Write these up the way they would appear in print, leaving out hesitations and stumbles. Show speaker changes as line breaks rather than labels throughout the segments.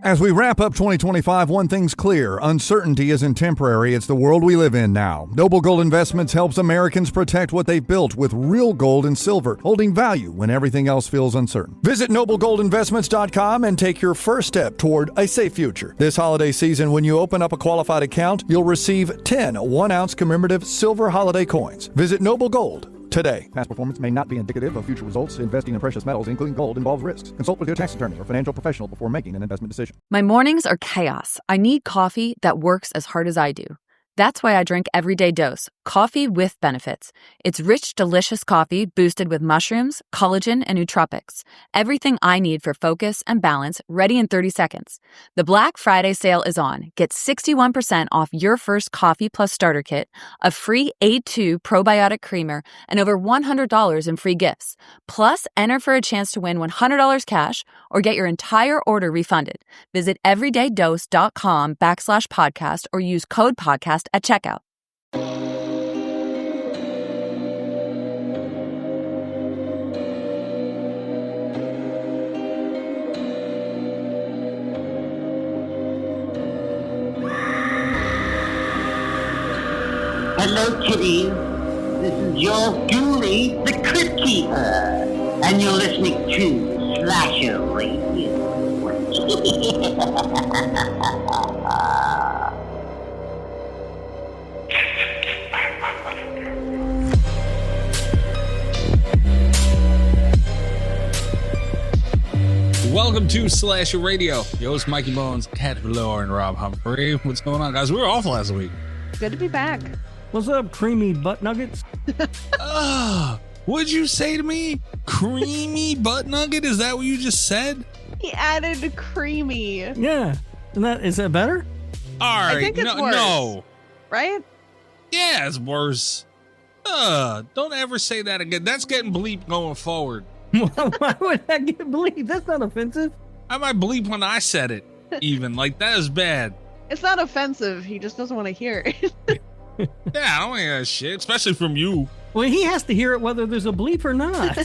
As we wrap up 2025, one thing's clear. Uncertainty isn't temporary. It's the world we live in now. Noble Gold Investments helps Americans protect what they've built with real gold and silver, holding value when everything else feels uncertain. Visit noblegoldinvestments.com and take your first step toward a safe future. This holiday season, when you open up a qualified account, you'll receive 10 1-ounce commemorative silver holiday coins. Visit Noble Gold today. Past performance may not be indicative of future results. Investing in precious metals, including gold, involves risks. Consult with your tax attorney or financial professional before making an investment decision.
My mornings are chaos. I need coffee that works as hard as I do. That's why I drink Everyday Dose, coffee with benefits. It's rich, delicious coffee boosted with mushrooms, collagen, and nootropics. Everything I need for focus and balance, ready in 30 seconds. The Black Friday sale is on. Get 61% off your first coffee plus starter kit, a free A2 probiotic creamer, and over $100 in free gifts. Plus, enter for a chance to win $100 cash or get your entire order refunded. Visit everydaydose.com/podcast or use code podcast at checkout.
Hello, kitties. This is yours truly, the Crypt Keeper, and you're listening to Slasher Radio.
Welcome to Slasher Radio. Yo, it's Mikey Bones, Cat Valor, and Rob Humphrey. What's going on, guys? We were off last week.
Good to be back.
What's up, creamy butt nuggets?
What'd you say to me? Creamy butt nugget? Is that what you just said?
He added creamy.
Yeah. Is that better?
All right.
I think it's worse.
No.
Right?
Yeah, it's worse. Don't ever say that again. That's getting bleeped going forward.
Why would that get bleeped? That's not offensive.
I might bleep when I said it, even. Like, that is bad.
It's not offensive. He just doesn't want to hear it.
Yeah, I don't want to hear that shit, especially from you.
Well, he has to hear it whether there's a bleep or not.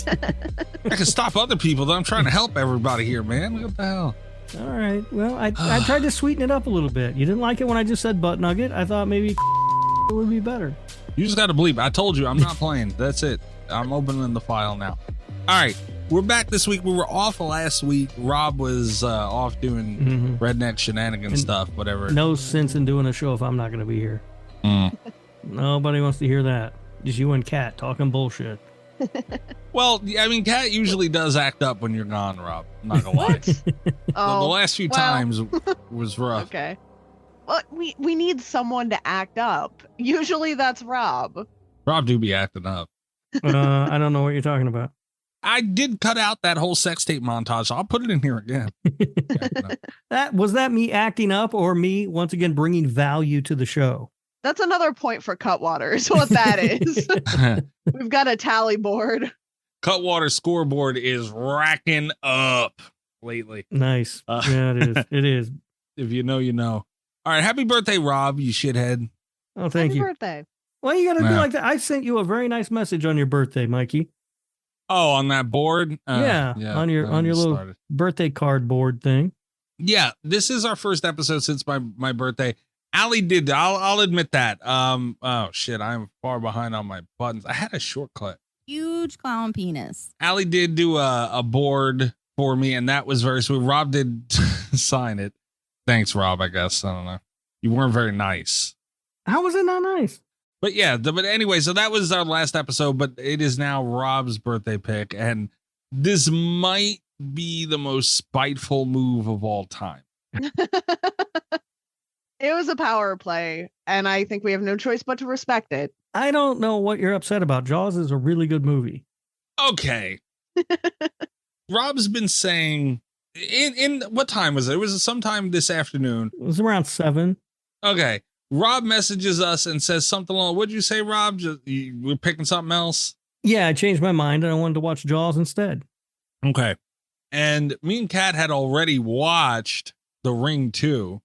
I can stop other people, though. I'm trying to help everybody here, man. What the hell?
All right. Well, I tried to sweeten it up a little bit. You didn't like it when I just said butt nugget. I thought maybe it would be better.
You just got to bleep. I told you, I'm not playing. That's it. I'm opening the file now. All right. We're back this week. We were off last week. Rob was off doing redneck shenanigans stuff, whatever.
No sense in doing a show if I'm not going to be here. Nobody wants to hear that. Just you and Kat talking bullshit.
Well, I mean, Kat usually does act up when you're gone, Rob. I'm not going to lie. The last few times was rough.
Okay. Well, we need someone to act up. Usually that's Rob.
Rob do be acting up.
I don't know what you're talking about.
I did cut out that whole sex tape montage. So I'll put it in here again.
Was that me acting up or me once again bringing value to the show?
That's another point for Cutwater is what that is. We've got a tally board.
Cutwater scoreboard is racking up lately.
Nice. Yeah, it is. It is.
If you know, you know. All right. Happy birthday, Rob, you shithead.
Oh, thank you.
Happy birthday.
Well, you got to be like that. I sent you a very nice message on your birthday, Mikey.
Oh, on that board?
Yeah, on your little birthday card board thing.
Yeah, this is our first episode since my birthday. Allie did. I'll admit that. Oh shit, I'm far behind on my buttons. I had a shortcut.
Huge clown penis.
Allie did do a board for me, and that was very sweet. Rob did sign it. Thanks, Rob. I guess I don't know. You weren't very nice.
How was it not nice?
But yeah, but anyway, so that was our last episode, but it is now Rob's birthday pick, and this might be the most spiteful move of all time.
It was a power play, and I think we have no choice but to respect it.
I don't know what you're upset about. Jaws is a really good movie.
Okay. Rob's been saying, in what time was it? It was sometime this afternoon.
It was around 7.
Okay. Rob messages us and says something along. What'd you say, Rob? We're picking something else?
Yeah, I changed my mind and I wanted to watch Jaws instead.
Okay. And me and Kat had already watched The Ring 2.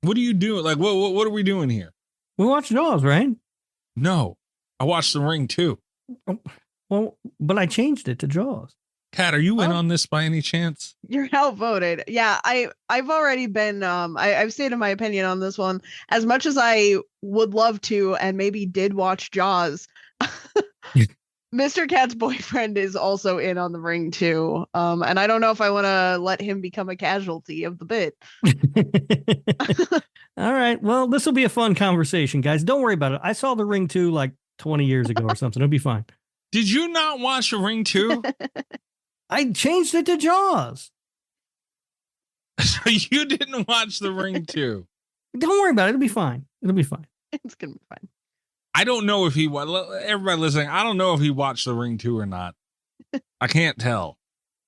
What are you doing? Like, what are we doing here?
We watched Jaws, right?
No, I watched The Ring 2.
Well, but I changed it to Jaws.
Kat, are you in on this by any chance?
You're outvoted. Yeah, I've already been I've stated my opinion on this one. As much as I would love to and maybe did watch Jaws, Mr. Cat's boyfriend is also in on the ring too. And I don't know if I want to let him become a casualty of the bit.
All right. Well, this will be a fun conversation, guys. Don't worry about it. I saw the ring 2 like 20 years ago or something. It'll be fine.
Did you not watch the ring 2?
I changed it to Jaws.
So you didn't watch the ring 2?
Don't worry about it. It'll be fine. It'll be fine.
It's gonna be fine.
I don't know if he everybody listening, I don't know if he watched the ring 2 or not. I can't tell.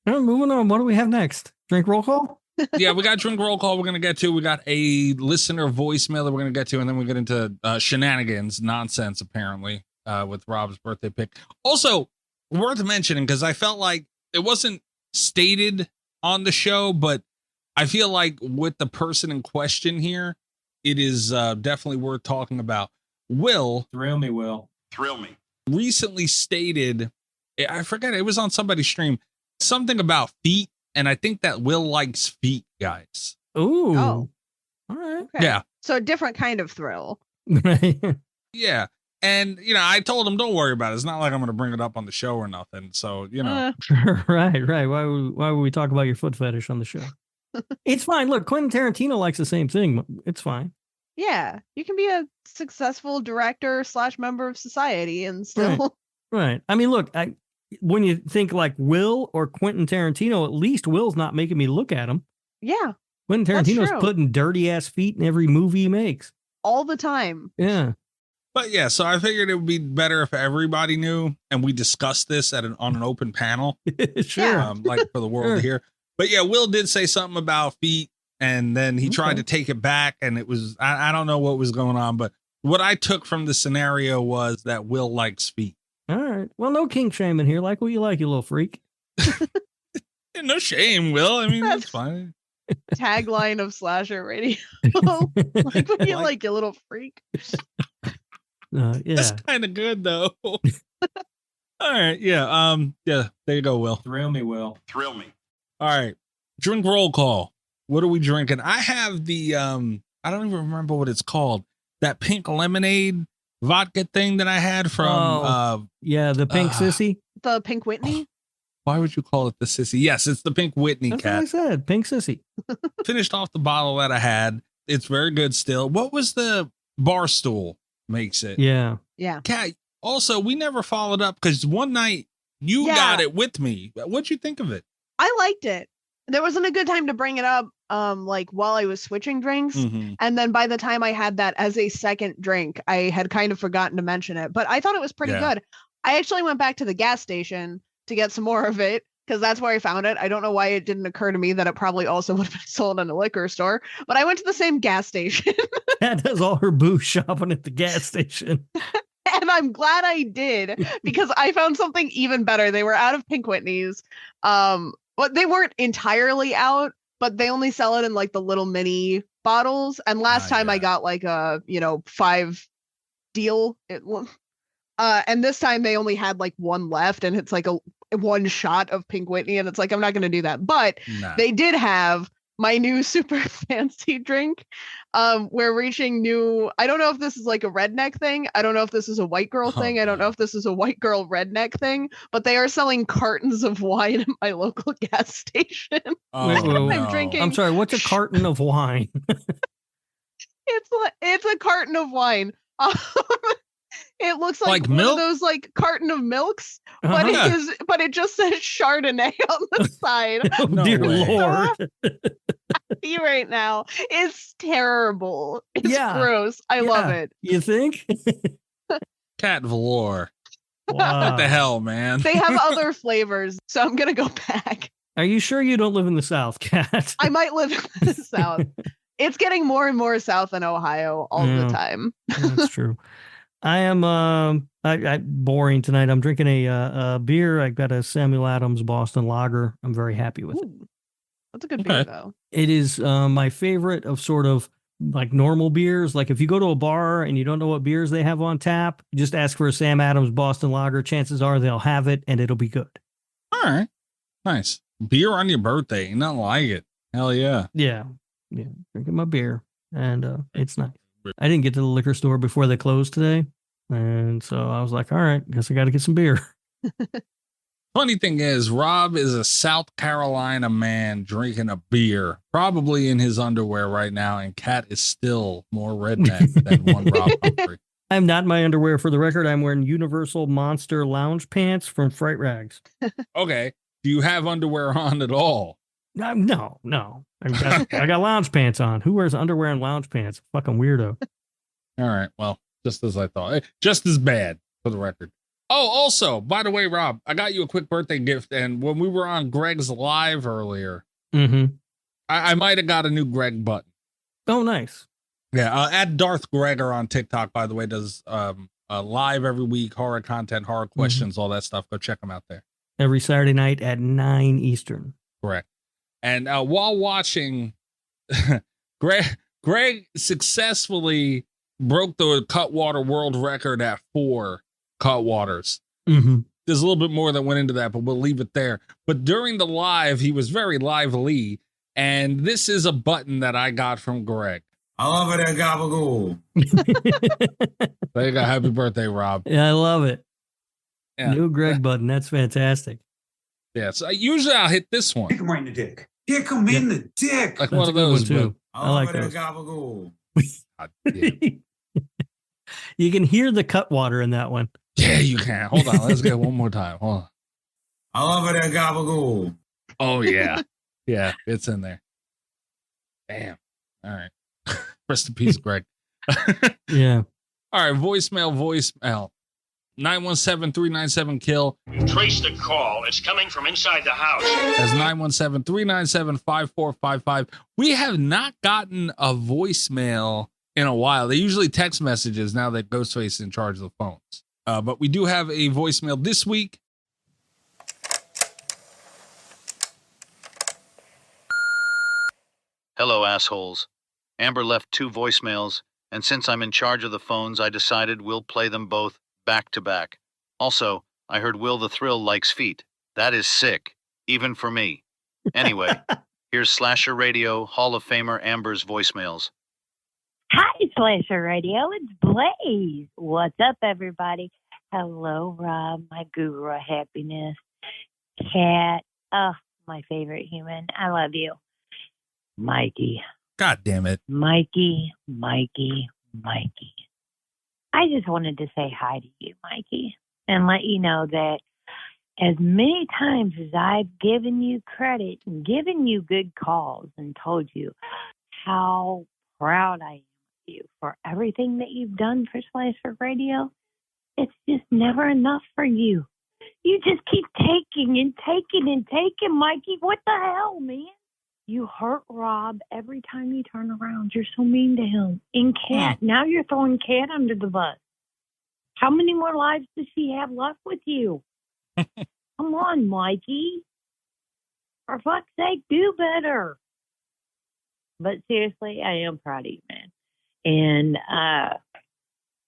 All right, moving on. What do we have next? Drink roll call?
Yeah, we got drink roll call we're going to get to. We got a listener voicemail that we're going to get to, and then we get into shenanigans, nonsense, apparently, with Rob's birthday pick. Also, worth mentioning, because I felt like it wasn't stated on the show, but I feel like with the person in question here, it is definitely worth talking about. Will.
Thrill me, Will.
Thrill me.
Recently stated, I forget, it was on somebody's stream, something about feet, and I think that Will likes feet, guys.
Ooh.
Oh.
All right.
Okay.
Yeah.
So a different kind of thrill.
Yeah. And, I told him, don't worry about it. It's not like I'm going to bring it up on the show or nothing. So,
Right. Why would we talk about your foot fetish on the show? It's fine. Look, Quentin Tarantino likes the same thing. It's fine.
Yeah, you can be a successful director / member of society and still.
Right. I mean, look, when you think like Will or Quentin Tarantino, at least Will's not making me look at him.
Yeah.
Quentin Tarantino's putting dirty ass feet in every movie he makes.
All the time.
Yeah.
But yeah, so I figured it would be better if everybody knew, and we discussed this on an open panel.
Sure.
Like for the world to hear. But yeah, Will did say something about feet, and then he tried to take it back, and it was, I don't know what was going on, but what I took from the scenario was that Will likes feet.
All right. Well, no kink shaming here. Like what you like, you little freak.
No shame, Will. I mean, that's fine.
Tagline of Slasher Radio. Like what you like, you little freak.
Yeah.
That's kind of good, though. All right. Yeah. Yeah. There you go, Will.
Thrill me, Will.
Thrill me.
All right. Drink roll call. What are we drinking? I have the I don't even remember what it's called. That pink lemonade vodka thing that I had from
the pink sissy.
The pink Whitney.
Why would you call it the sissy? Yes, it's the pink Whitney.
That's
Cat.
what I said. Pink sissy.
Finished off the bottle that I had. It's very good still. What was the Barstool makes it?
Yeah.
Cat. Also, we never followed up because one night you got it with me. What'd you think of it?
I liked it. There wasn't a good time to bring it up like while I was switching drinks.
Mm-hmm.
And then by the time I had that as a second drink, I had kind of forgotten to mention it. But I thought it was pretty good. I actually went back to the gas station to get some more of it because that's where I found it. I don't know why it didn't occur to me that it probably also would have been sold in a liquor store, but I went to the same gas station.
Kat does all her booze shopping at the gas station.
And I'm glad I did because I found something even better. They were out of Pink Whitney's. But they weren't entirely out, but they only sell it in like the little mini bottles. And last time I got like a, 5 deal. And this time they only had like one left, and it's like a one shot of Pink Whitney, and it's like I'm not going to do that. But they did have my new super fancy drink. We're reaching new. I don't know if this is like a redneck thing. I don't know if this is a white girl thing. I don't know if this is a white girl redneck thing. But they are selling cartons of wine at my local gas station. I'm drinking.
I'm sorry. What's a carton of wine?
It's a carton of wine. It looks like one
milk?
of those like carton of milks, but it just says Chardonnay on the side.
Oh, dear Lord.
You right now. It's terrible. It's gross. I love it.
You think?
Cat velour.
Wow.
What the hell, man?
They have other flavors, so I'm gonna go back.
Are you sure you don't live in the South, Cat?
I might live in the South. It's getting more and more south in Ohio all the time.
That's true. I am I boring tonight. I'm drinking a beer. I got a Samuel Adams Boston Lager. I'm very happy with it.
That's a good beer, though.
It is my favorite of sort of like normal beers. Like if you go to a bar and you don't know what beers they have on tap, just ask for a Sam Adams Boston Lager. Chances are they'll have it and it'll be good.
All right. Nice. Beer on your birthday. Ain't nothing like it. Hell yeah.
Yeah. Drinking my beer, and it's nice. I didn't get to the liquor store before they closed today, and so I was like, all right, guess I got to get some beer.
Funny thing is, Rob is a South Carolina man drinking a beer, probably in his underwear right now, and Kat is still more redneck than one Rob Humphrey.
I'm not in my underwear, for the record. I'm wearing Universal Monster lounge pants from Fright Rags.
Okay. Do you have underwear on at all?
No. I got lounge pants on. Who wears underwear and lounge pants? Fucking weirdo.
All right. Well, just as I thought. Just as bad, for the record. Oh, also, by the way, Rob, I got you a quick birthday gift. And when we were on Greg's live earlier, I might have got a new Greg button.
Oh, nice.
Yeah. At Darth Gregor on TikTok, by the way, does live every week, horror content, horror questions, all that stuff. Go check him out there.
Every Saturday night at 9 Eastern.
Correct. And while watching, Greg successfully broke the Cutwater world record at 4 Cutwaters. There's a little bit more that went into that, but we'll leave it there. But during the live, he was very lively. And this is a button that I got from Greg.
I love it at Gabagool.
There you go. Happy birthday, Rob.
Yeah, I love it.
Yeah.
New Greg button. That's fantastic.
Yeah. So usually I'll hit this one.
Kick him right in the dick. Kick him in the dick.
Like
That's
one
a
of
good
those
one, too.
I
like
love it
those.
at Gabagool.
You can hear the Cutwater in that one.
Yeah, you can. Hold on. Let's get one more time. Hold on.
I love it at Gabagool.
Oh, yeah. Yeah, it's in there. Damn. All right. Rest in peace, Greg.
Yeah.
All right. Voicemail. 917-397-KILL.
Trace the call. It's coming from inside the house.
That's 917-397-5455. We have not gotten a voicemail in a while. They usually text messages now that Ghostface is in charge of the phones. But we do have a voicemail this week.
Hello, assholes. Amber left 2 voicemails, and since I'm in charge of the phones, I decided we'll play them both back to back. Also, I heard Will the Thrill likes feet. That is sick, even for me. Anyway, here's Slasher Radio Hall of Famer Amber's voicemails.
Hi, Slasher Radio. It's Blaze. What's up, everybody? Hello, Rob, my guru of happiness. Cat, my favorite human. I love you. Mikey.
God damn it.
Mikey. I just wanted to say hi to you, Mikey, and let you know that as many times as I've given you credit and given you good calls and told you how proud I am of you for everything that you've done for Slasher Radio, it's just never enough for you. You just keep taking and taking and taking, Mikey. What the hell, man? You hurt Rob every time you turn around. You're so mean to him. And Kat, now you're throwing Kat under the bus. How many more lives does she have left with you? Come on, Mikey. For fuck's sake, do better. But seriously, I am proud of you, man. And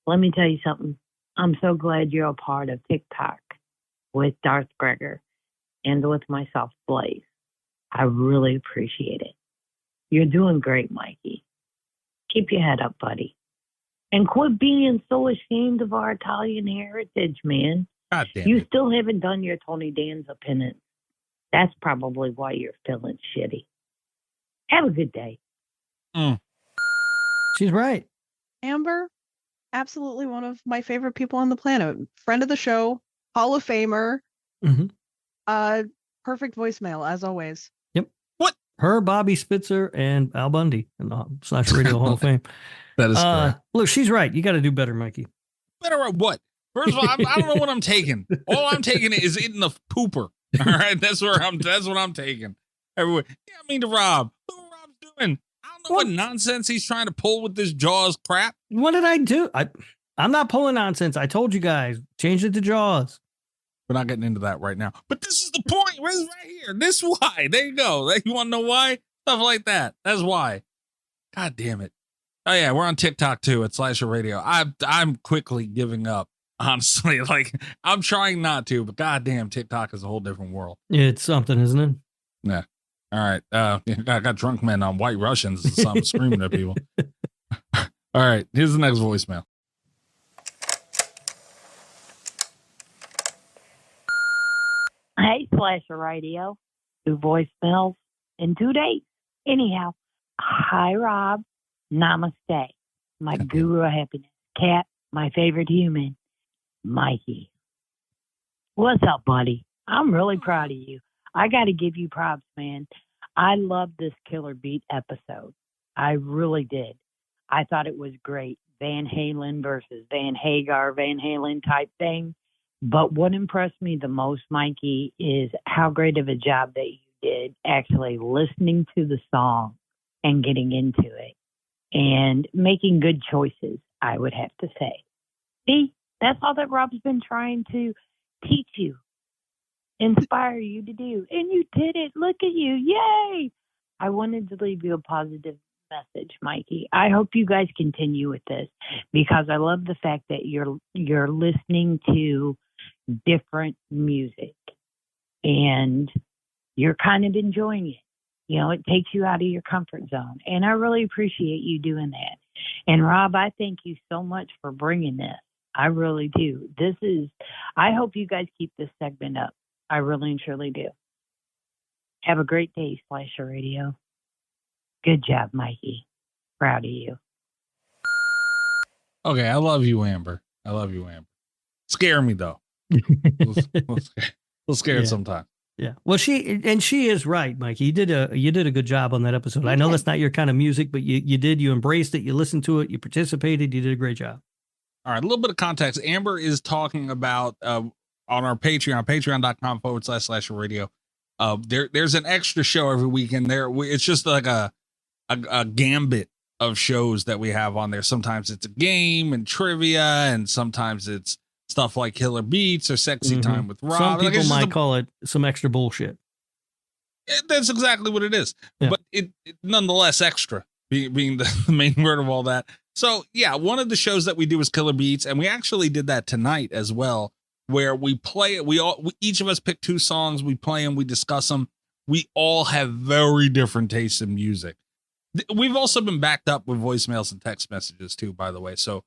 let me tell you something. I'm so glad you're a part of TikTok with Darth Gregor and with myself, Blaze. I really appreciate it. You're doing great, Mikey. Keep your head up, buddy. And quit being so ashamed of our Italian heritage, man.
God damn
You
it.
still haven't done your Tony Danza penance. That's probably why you're feeling shitty. Have a good day.
She's right.
Amber, absolutely one of my favorite people on the planet. Friend of the show, Hall of Famer. Perfect voicemail, as always.
Yep.
What?
Her, Bobby Spitzer, and Al Bundy in the Slasher Radio Hall of Fame.
That is correct.
Look, she's right. You got to do better, Mikey.
Better at what? First of all, I don't know what I'm taking. All I'm taking is eating the pooper. All right, that's what I'm taking. Everywhere. Yeah, I mean to Rob. Look what Rob's doing. I don't know what nonsense he's trying to pull with this Jaws crap.
What did I do? I'm not pulling nonsense. I told you guys. Change it to Jaws.
We're not getting into that right now. But this is the point. Right here. This is why. There you go. You want to know why? Stuff like that. That's why. God damn it. Oh, yeah. We're on TikTok, too, at Slasher Radio. I'm quickly giving up Honestly, like I'm trying not to, but goddamn, TikTok is a whole different world.
It's something, isn't it?
Yeah. All right. I got drunk men on White Russians and something screaming at people. All right. Here's the next voicemail.
Hey, Slasher Radio. 2 voicemails in 2 days. Anyhow, hi, Rob. Namaste. My guru of happiness. Cat, my favorite human. Mikey. What's up, buddy? I'm really proud of you. I got to give you props, man. I loved this Killer Beat episode. I really did. I thought it was great. Van Halen versus Van Hagar, Van Halen type thing. But what impressed me the most, Mikey, is how great of a job that you did actually listening to the song and getting into it and making good choices, I would have to say. See, that's all that Rob's been trying to teach you, inspire you to do. And you did it. Look at you. Yay! I wanted to leave you a positive message, Mikey. I hope you guys continue with this because I love the fact that you're listening to different music and you're kind of enjoying it. You know, it takes you out of your comfort zone. And I really appreciate you doing that. And Rob, I thank you so much for bringing this. I really do. I hope you guys keep this segment up. I really and truly do. Have a great day, Slasher Radio. Good job, Mikey. Proud of you.
Okay, I love you, Amber. I love you, Amber. Scare me though. We'll scare it sometime.
Yeah. Well, she is right, Mike. You did a good job on that episode. I know that's not your kind of music, but you embraced it, you listened to it, you participated, you did a great job.
All right, a little bit of context. Amber is talking about on our Patreon, patreon.com/Slasher Radio. There's an extra show every weekend there. It's just like a gambit of shows that we have on there. Sometimes it's a game and trivia, and sometimes it's stuff like Killer Beats or Sexy Time with Rob.
Some people might call it some extra bullshit.
That's exactly what it is. Yeah. But it nonetheless extra, being the main word of all that. So yeah, one of the shows that we do is Killer Beats, and we actually did that tonight as well, where we play it. Each of us pick 2 songs, we play them, we discuss them. We all have very different tastes in music. We've also been backed up with voicemails and text messages too, by the way. So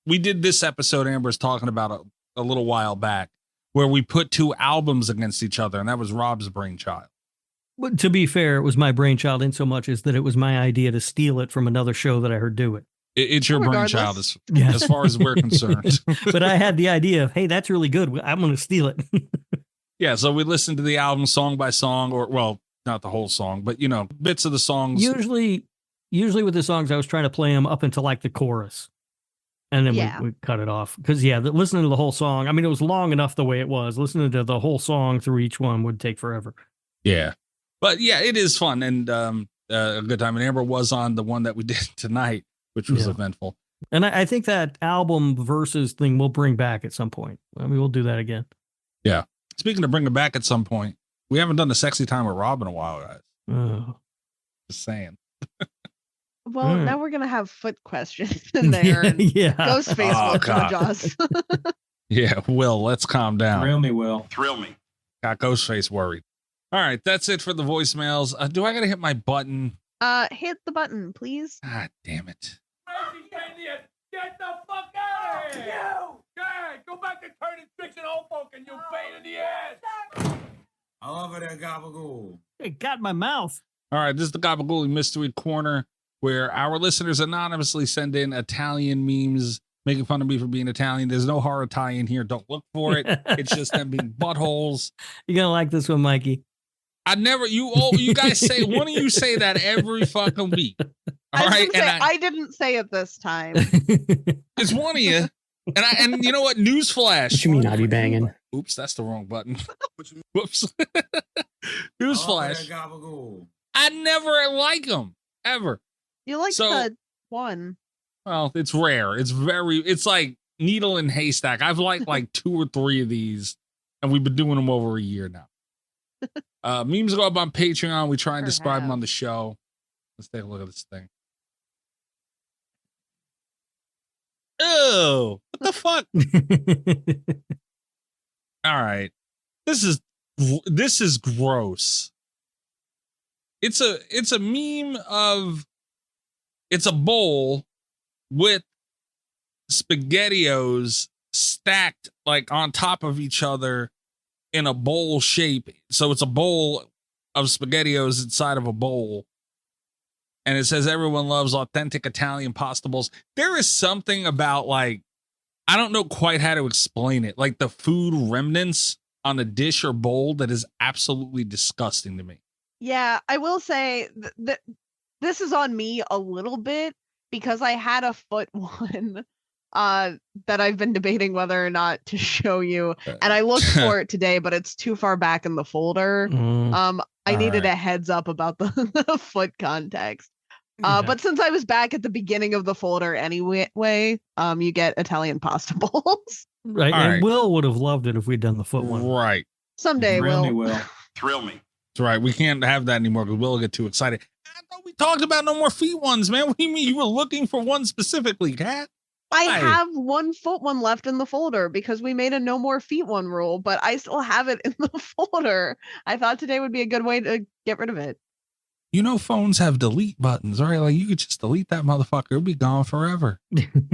we did this episode Amber's talking about a little while back, where we put 2 albums against each other, and that was Rob's brainchild.
But to be fair, it was my brainchild in so much as that it was my idea to steal it from another show that I heard do it.
It's your brainchild as far as we're concerned.
But I had the idea of, hey, that's really good. I'm going to steal it.
Yeah, so we listened to the album song by song, or well, not the whole song, but bits of the songs.
Usually with the songs, I was trying to play them up until like the chorus. And then we cut it off because listening to the whole song. I mean, it was long enough the way it was. Listening to the whole song through each one would take forever.
Yeah, but yeah, it is fun and a good time. And Amber was on the one that we did tonight, which was eventful.
And I think that album versus thing we'll bring back at some point. I mean, we'll do that again.
Yeah. Speaking of bringing back at some point, we haven't done the Sexy Time with Rob in a while, guys.
Oh.
Just saying.
Well, now we're gonna have foot questions in there. And Ghostface will judge us.
Yeah, Will, let's calm down.
Thrill me, Will.
Thrill me.
Got Ghostface worried. All right, that's it for the voicemails. Do I gotta hit my button?
Hit the button, please.
God damn it.
Get the fuck out of here! You! Yeah, go back to turning tricks and old folk and you pain in the ass! I love it at Gabagool.
It got my mouth.
All right, this is the Gabagool Mystery Corner, where our listeners anonymously send in Italian memes making fun of me for being Italian. There's no horror tie-in here. Don't look for it. It's just them being buttholes.
You're going to like this one, Mikey.
You guys say, one of you say that every fucking week. All right.
I didn't say it this time.
It's one of you. And you know what? Newsflash.
What you mean I be banging?
Oops, that's the wrong button. Whoops. Newsflash. I never like them. Ever.
You like the one.
Well, it's rare. It's like needle in haystack. I've liked like 2 or 3 of these, and we've been doing them over a year now. Memes go up on Patreon. We try and describe them on the show. Let's take a look at this thing. Ew, what the fuck? All right. This is gross. It's a meme of, it's a bowl with SpaghettiOs stacked like on top of each other in a bowl shape. So it's a bowl of SpaghettiOs inside of a bowl. And it says everyone loves authentic Italian pasta bowls. There is something about, like, I don't know quite how to explain it. Like the food remnants on a dish or bowl that is absolutely disgusting to me.
Yeah, I will say that this is on me a little bit because I had a foot one that I've been debating whether or not to show you. And I looked for it today, but it's too far back in the folder. I needed a heads up about the foot context. But since I was back at the beginning of the folder anyway, you get Italian pasta bowls.
Right.
All
And
right.
Will would have loved it if we'd done the foot one.
Right.
Someday,
Really
Will.
will. Thrill me.
That's right. We can't have that anymore because we'll get too excited. I thought we talked about no more feet ones, man. What do you mean you were looking for one specifically, Kat?
I have one foot one left in the folder because we made a no more feet one rule, but I still have it in the folder. I thought today would be a good way to get rid of it.
You know, phones have delete buttons, right? Like you could just delete that motherfucker. It'll be gone forever.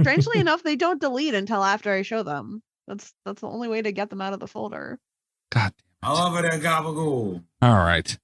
Strangely enough, they don't delete until after I show them. That's the only way to get them out of the folder.
God damn
I love it at Gabagool.
All right.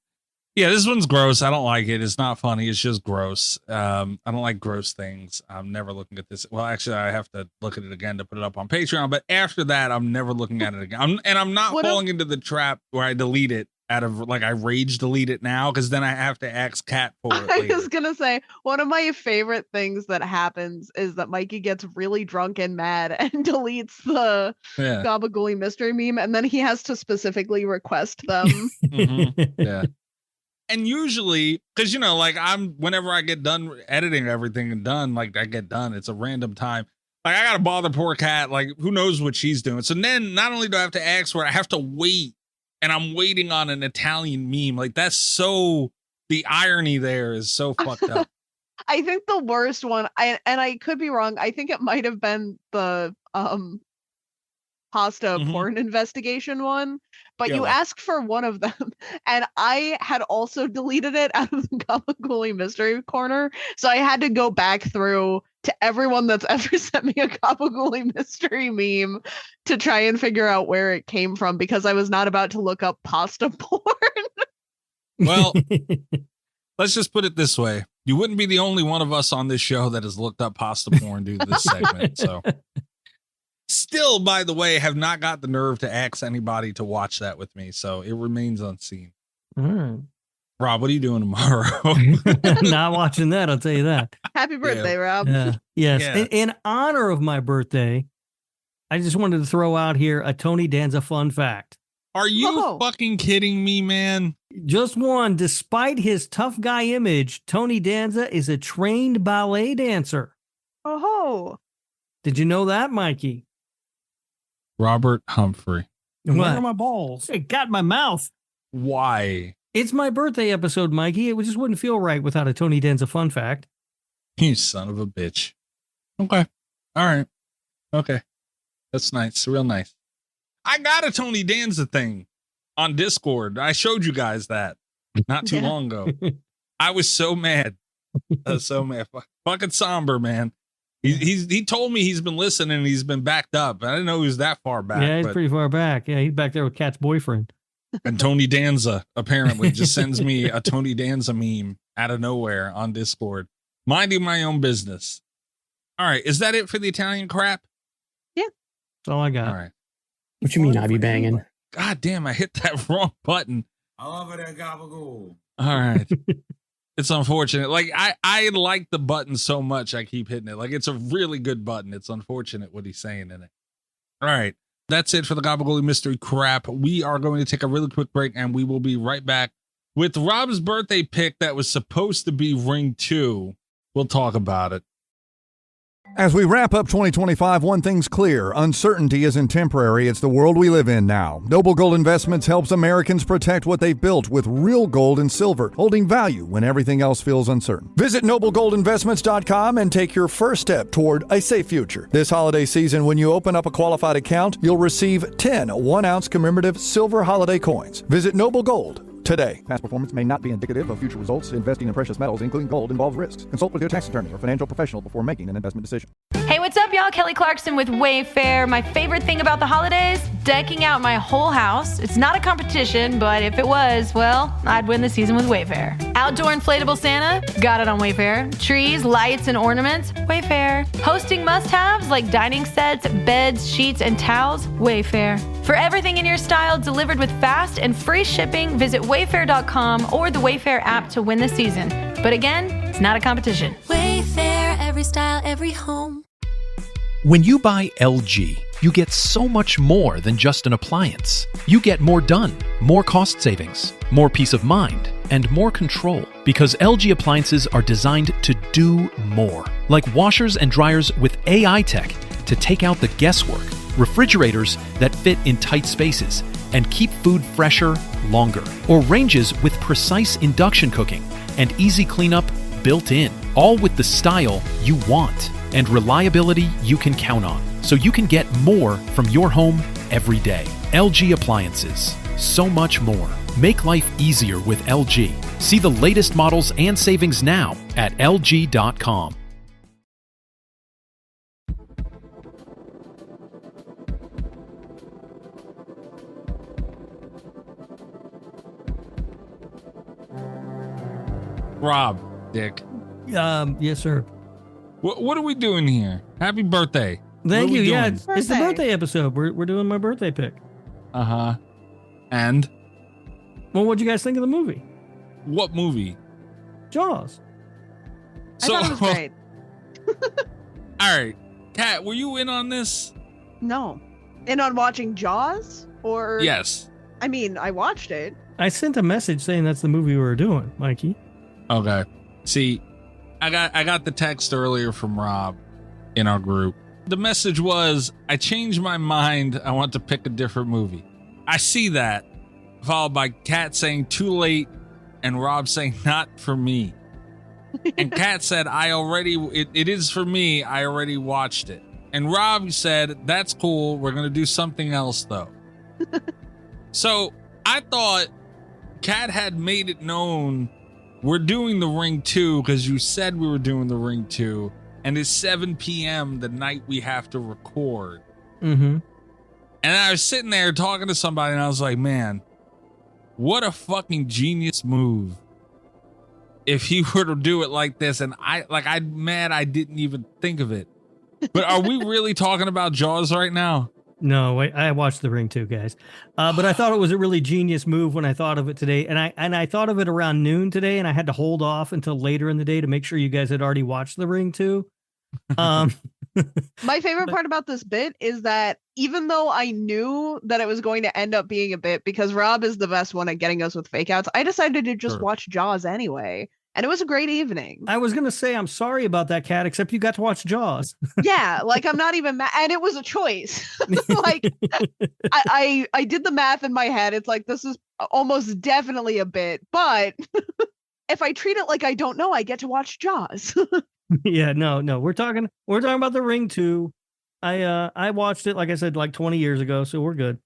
Yeah, this one's gross. I don't like it. It's not funny. It's just gross. I don't like gross things. I'm never looking at this. Well, actually, I have to look at it again to put it up on Patreon. But after that, I'm never looking at it again. I'm not falling into the trap where I delete it out of, like, I rage delete it now because then I have to ask Kat for it
I
later.
was gonna say one of my favorite things that happens is that Mikey gets really drunk and mad and deletes the
Yeah.
Gabagooly mystery meme, and then he has to specifically request them.
Yeah. And usually, because, you know, like whenever I get done editing everything and done, like I get done, it's a random time. Like I got to bother poor Kat. Like who knows what she's doing. So then not only do I have to ask for it, I have to wait. And I'm waiting on an Italian meme. Like that's so, the irony there is so fucked up.
I think the worst one, and I could be wrong, I think it might have been the pasta porn investigation one, but you asked for one of them, and I had also deleted it out of the Gabagooly mystery corner, so I had to go back through to everyone that's ever sent me a Gabagooly mystery meme to try and figure out where it came from because I was not about to look up pasta porn.
Well, let's just put it this way. You wouldn't be the only one of us on this show that has looked up pasta porn due to this segment. So still, by the way, have not got the nerve to ask anybody to watch that with me. So it remains unseen. Rob, what are you doing tomorrow?
Not watching that, I'll tell you that.
Happy birthday, Rob.
Yes.
Yeah.
In honor of my birthday, I just wanted to throw out here a Tony Danza fun fact.
Are you fucking kidding me, man?
Just one. Despite his tough guy image, Tony Danza is a trained ballet dancer.
Oh.
Did you know that, Mikey?
Robert Humphrey.
Where
are my balls?
It got my mouth.
Why?
It's my birthday episode, Mikey. It just wouldn't feel right without a Tony Danza fun fact.
You son of a bitch. Okay. All right. Okay. That's nice. Real nice. I got a Tony Danza thing on Discord. I showed you guys that not too long ago. I was so mad. I was so mad. Fucking somber, man. He told me he's been listening and he's been backed up. I didn't know he was that far back.
Yeah, he's pretty far back. Yeah, he's back there with Kat's boyfriend.
And Tony Danza apparently just sends me a Tony Danza meme out of nowhere on Discord. Minding my own business. All right. Is that it for the Italian crap?
Yeah.
That's all I got.
All right.
What you mean I be banging?
God damn, I hit that wrong button.
I love it at Gabagool.
All right. It's unfortunate. Like I like the button so much I keep hitting it. Like it's a really good button. It's unfortunate what he's saying in it. All right. That's it for the Gabagooly mystery crap. We are going to take a really quick break and we will be right back with Rob's birthday pick that was supposed to be Ring 2. We'll talk about it.
As we wrap up 2025, one thing's clear. Uncertainty isn't temporary. It's the world we live in now. Noble Gold Investments helps Americans protect what they've built with real gold and silver, holding value when everything else feels uncertain. Visit noblegoldinvestments.com and take your first step toward a safe future. This holiday season, when you open up a qualified account, you'll receive 10 1-ounce commemorative silver holiday coins. Visit Noble Gold today. Past performance may not be indicative of future results. Investing in precious metals, including gold, involves risks. Consult with your tax attorney or financial professional before making an investment decision.
Hey, what's up, y'all? Kelly Clarkson with Wayfair. My favorite thing about the holidays? Decking out my whole house. It's not a competition, but if it was, well, I'd win the season with Wayfair. Outdoor inflatable Santa? Got it on Wayfair. Trees, lights, and ornaments? Wayfair. Hosting must-haves like dining sets, beds, sheets, and towels? Wayfair. For everything in your style delivered with fast and free shipping, visit Wayfair.com or the Wayfair app to win the season. But again, it's not a competition.
Wayfair, every style, every home.
When you buy LG, you get so much more than just an appliance. You get more done, more cost savings, more peace of mind, and more control. Because LG appliances are designed to do more. Like washers and dryers with AI tech to take out the guesswork. Refrigerators that fit in tight spaces and keep food fresher longer. Or ranges with precise induction cooking and easy cleanup built in. All with the style you want and reliability you can count on. So you can get more from your home every day. LG Appliances. So much more. Make life easier with LG. See the latest models and savings now at LG.com.
Rob, Dick.
Yes, sir.
What are we doing here? Happy birthday.
Thank you. Yeah,
doing?
it's the birthday episode. We're doing my birthday pick.
Uh-huh. And?
Well, what'd you guys think of the movie?
What movie?
Jaws.
I thought it was great.
All right. Kat, were you in on this?
No. In on watching Jaws? Or
Yes.
I mean, I watched it.
I sent a message saying that's the movie we were doing, Mikey.
Okay. See, I got the text earlier from Rob in our group. The message was, I changed my mind. I want to pick a different movie. I see that, followed by Kat saying too late and Rob saying not for me. And Kat said, it is for me. I already watched it. And Rob said, that's cool. We're going to do something else though. So I thought Kat had made it known we're doing The Ring 2 because you said we were doing The Ring 2, and it's 7 p.m. the night we have to record.
Mm-hmm.
And I was sitting there talking to somebody, and I was like, man, what a fucking genius move if he were to do it like this. And I'm mad I didn't even think of it. But are we really talking about Jaws right now?
No, I watched The Ring too, guys. But I thought it was a really genius move when I thought of it today. And I thought of it around noon today, and I had to hold off until later in the day to make sure you guys had already watched The Ring too.
My favorite part about this bit is that even though I knew that it was going to end up being a bit, because Rob is the best one at getting us with fake outs, I decided to just watch Jaws anyway. And it was a great evening.
I was going to say, I'm sorry about that, Kat, except you got to watch Jaws.
Yeah, like I'm not even mad. And it was a choice. Like I did the math in my head. It's like, this is almost definitely a bit. But if I treat it like I don't know, I get to watch Jaws.
Yeah, no. We're talking about The Ring 2. I watched it, like I said, like 20 years ago. So we're good.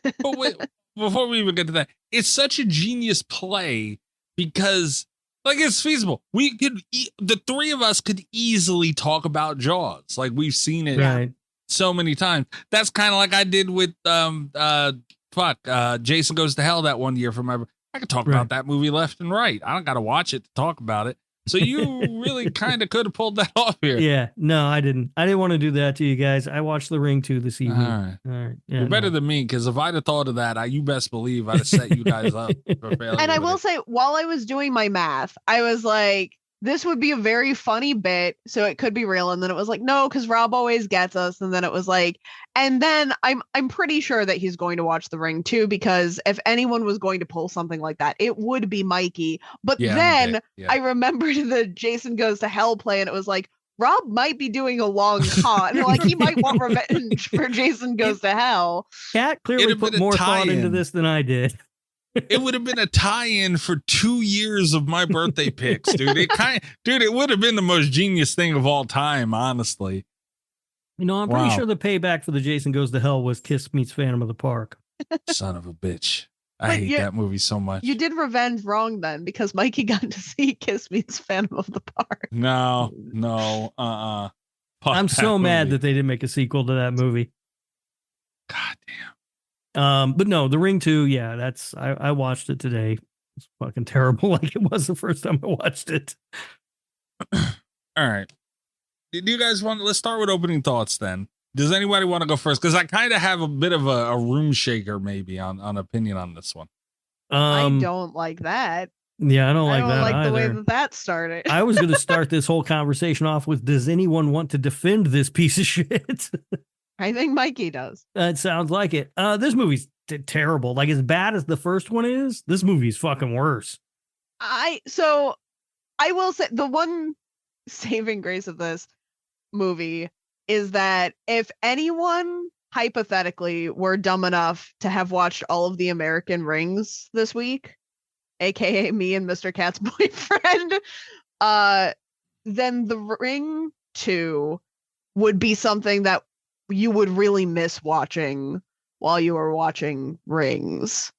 But wait, before we even get to that, it's such a genius play because like it's feasible. We could, the three of us could easily talk about Jaws. Like we've seen it so many times. That's kind of like I did with Jason Goes to Hell that one year for my. I could talk about that movie left and right. I don't got to watch it to talk about it. So you really kind of could have pulled that off here.
Yeah, no, I didn't. I didn't want to do that to you guys. I watched The Ring 2 this evening.
All right.
Yeah,
you're better than me, because if I'd have thought of that, you best believe I'd have set you guys up for failure.
And I will say, while I was doing my math, I was like, this would be a very funny bit, so it could be real. And then it was like, no, because Rob always gets us. And then it was like, and then I'm pretty sure that he's going to watch The Ring too, because if anyone was going to pull something like that, it would be Mikey. But then I remembered the Jason Goes to Hell play, and it was like, Rob might be doing a long con. Like, he might want revenge for Jason Goes to Hell.
Kat clearly put more thought into this than I did.
It would have been a tie-in for 2 years of my birthday picks, dude. It would have been the most genius thing of all time, honestly.
You know, I'm pretty sure the payback for the Jason Goes to Hell was Kiss meets Phantom of the Park.
Son of a bitch. I hate that movie so much.
You did revenge wrong then, because Mikey got to see Kiss meets Phantom of the Park.
No.
I'm so mad that they didn't make a sequel to that movie.
God damn.
But no, The Ring 2, yeah, I watched it today. It's fucking terrible, like it was the first time I watched it.
All right. Do you guys let's start with opening thoughts then. Does anybody want to go first? Because I kind of have a bit of a room shaker maybe on opinion on this one.
I don't like that.
Yeah, I don't like that
the way
either.
that started.
I was going to start this whole conversation off with, does anyone want to defend this piece of shit?
I think Mikey does.
That sounds like it. This movie's terrible. Like, as bad as the first one is, this movie's fucking worse.
I will say the one saving grace of this movie is that if anyone hypothetically were dumb enough to have watched all of the American Rings this week, aka me and Mr. Cat's boyfriend, then The Ring 2 would be something that you would really miss watching while you were watching Rings.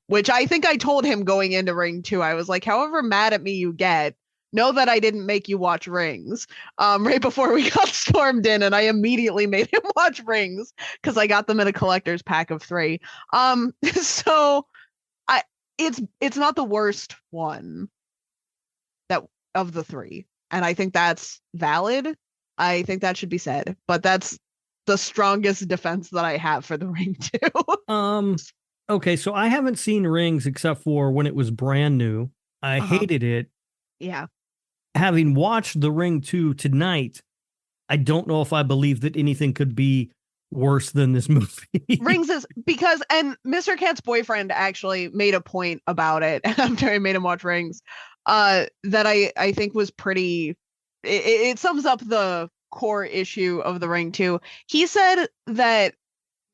Which I think I told him going into Ring 2, I was like, however mad at me you get, know that I didn't make you watch Rings right before we got stormed in, and I immediately made him watch Rings because I got them in a collector's pack of 3. So it's not the worst one of the 3, and I think that's valid. I think that should be said, but that's the strongest defense that I have for The Ring 2.
Okay, so I haven't seen Rings except for when it was brand new. I hated it.
Yeah.
Having watched The Ring 2 tonight, I don't know if I believe that anything could be worse than this movie.
Rings is because, and Mr. Cat's boyfriend actually made a point about it after I made him watch Rings, that I think was pretty, it sums up the core issue of The Ring 2. He said that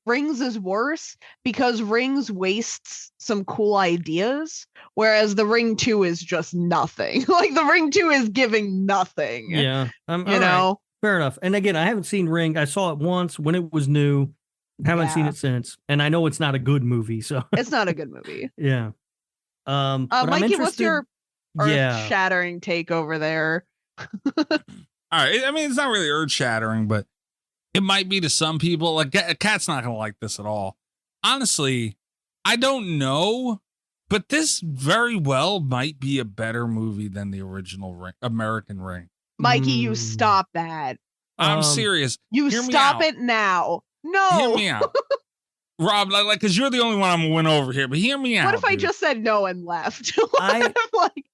Rings is worse because Rings wastes some cool ideas, whereas The Ring 2 is just nothing. Like, The Ring 2 is giving nothing.
Yeah.
You know?
Right. Fair enough. And again, I haven't seen Ring. I saw it once when it was new. Haven't seen it since. And I know it's not a good movie, so.
It's not a good movie.
Yeah.
Mikey, what's your earth-shattering take over there?
All right. I mean, it's not really earth-shattering, but it might be to some people. Like, Kat's not going to like this at all. Honestly, I don't know, but this very well might be a better movie than the original American Ring.
Mikey, you stop that.
I'm serious.
You stop it now. No.
Hear me out. Rob, like, because you're the only one I'm going to win over here, but hear me out.
What if I just said no and left?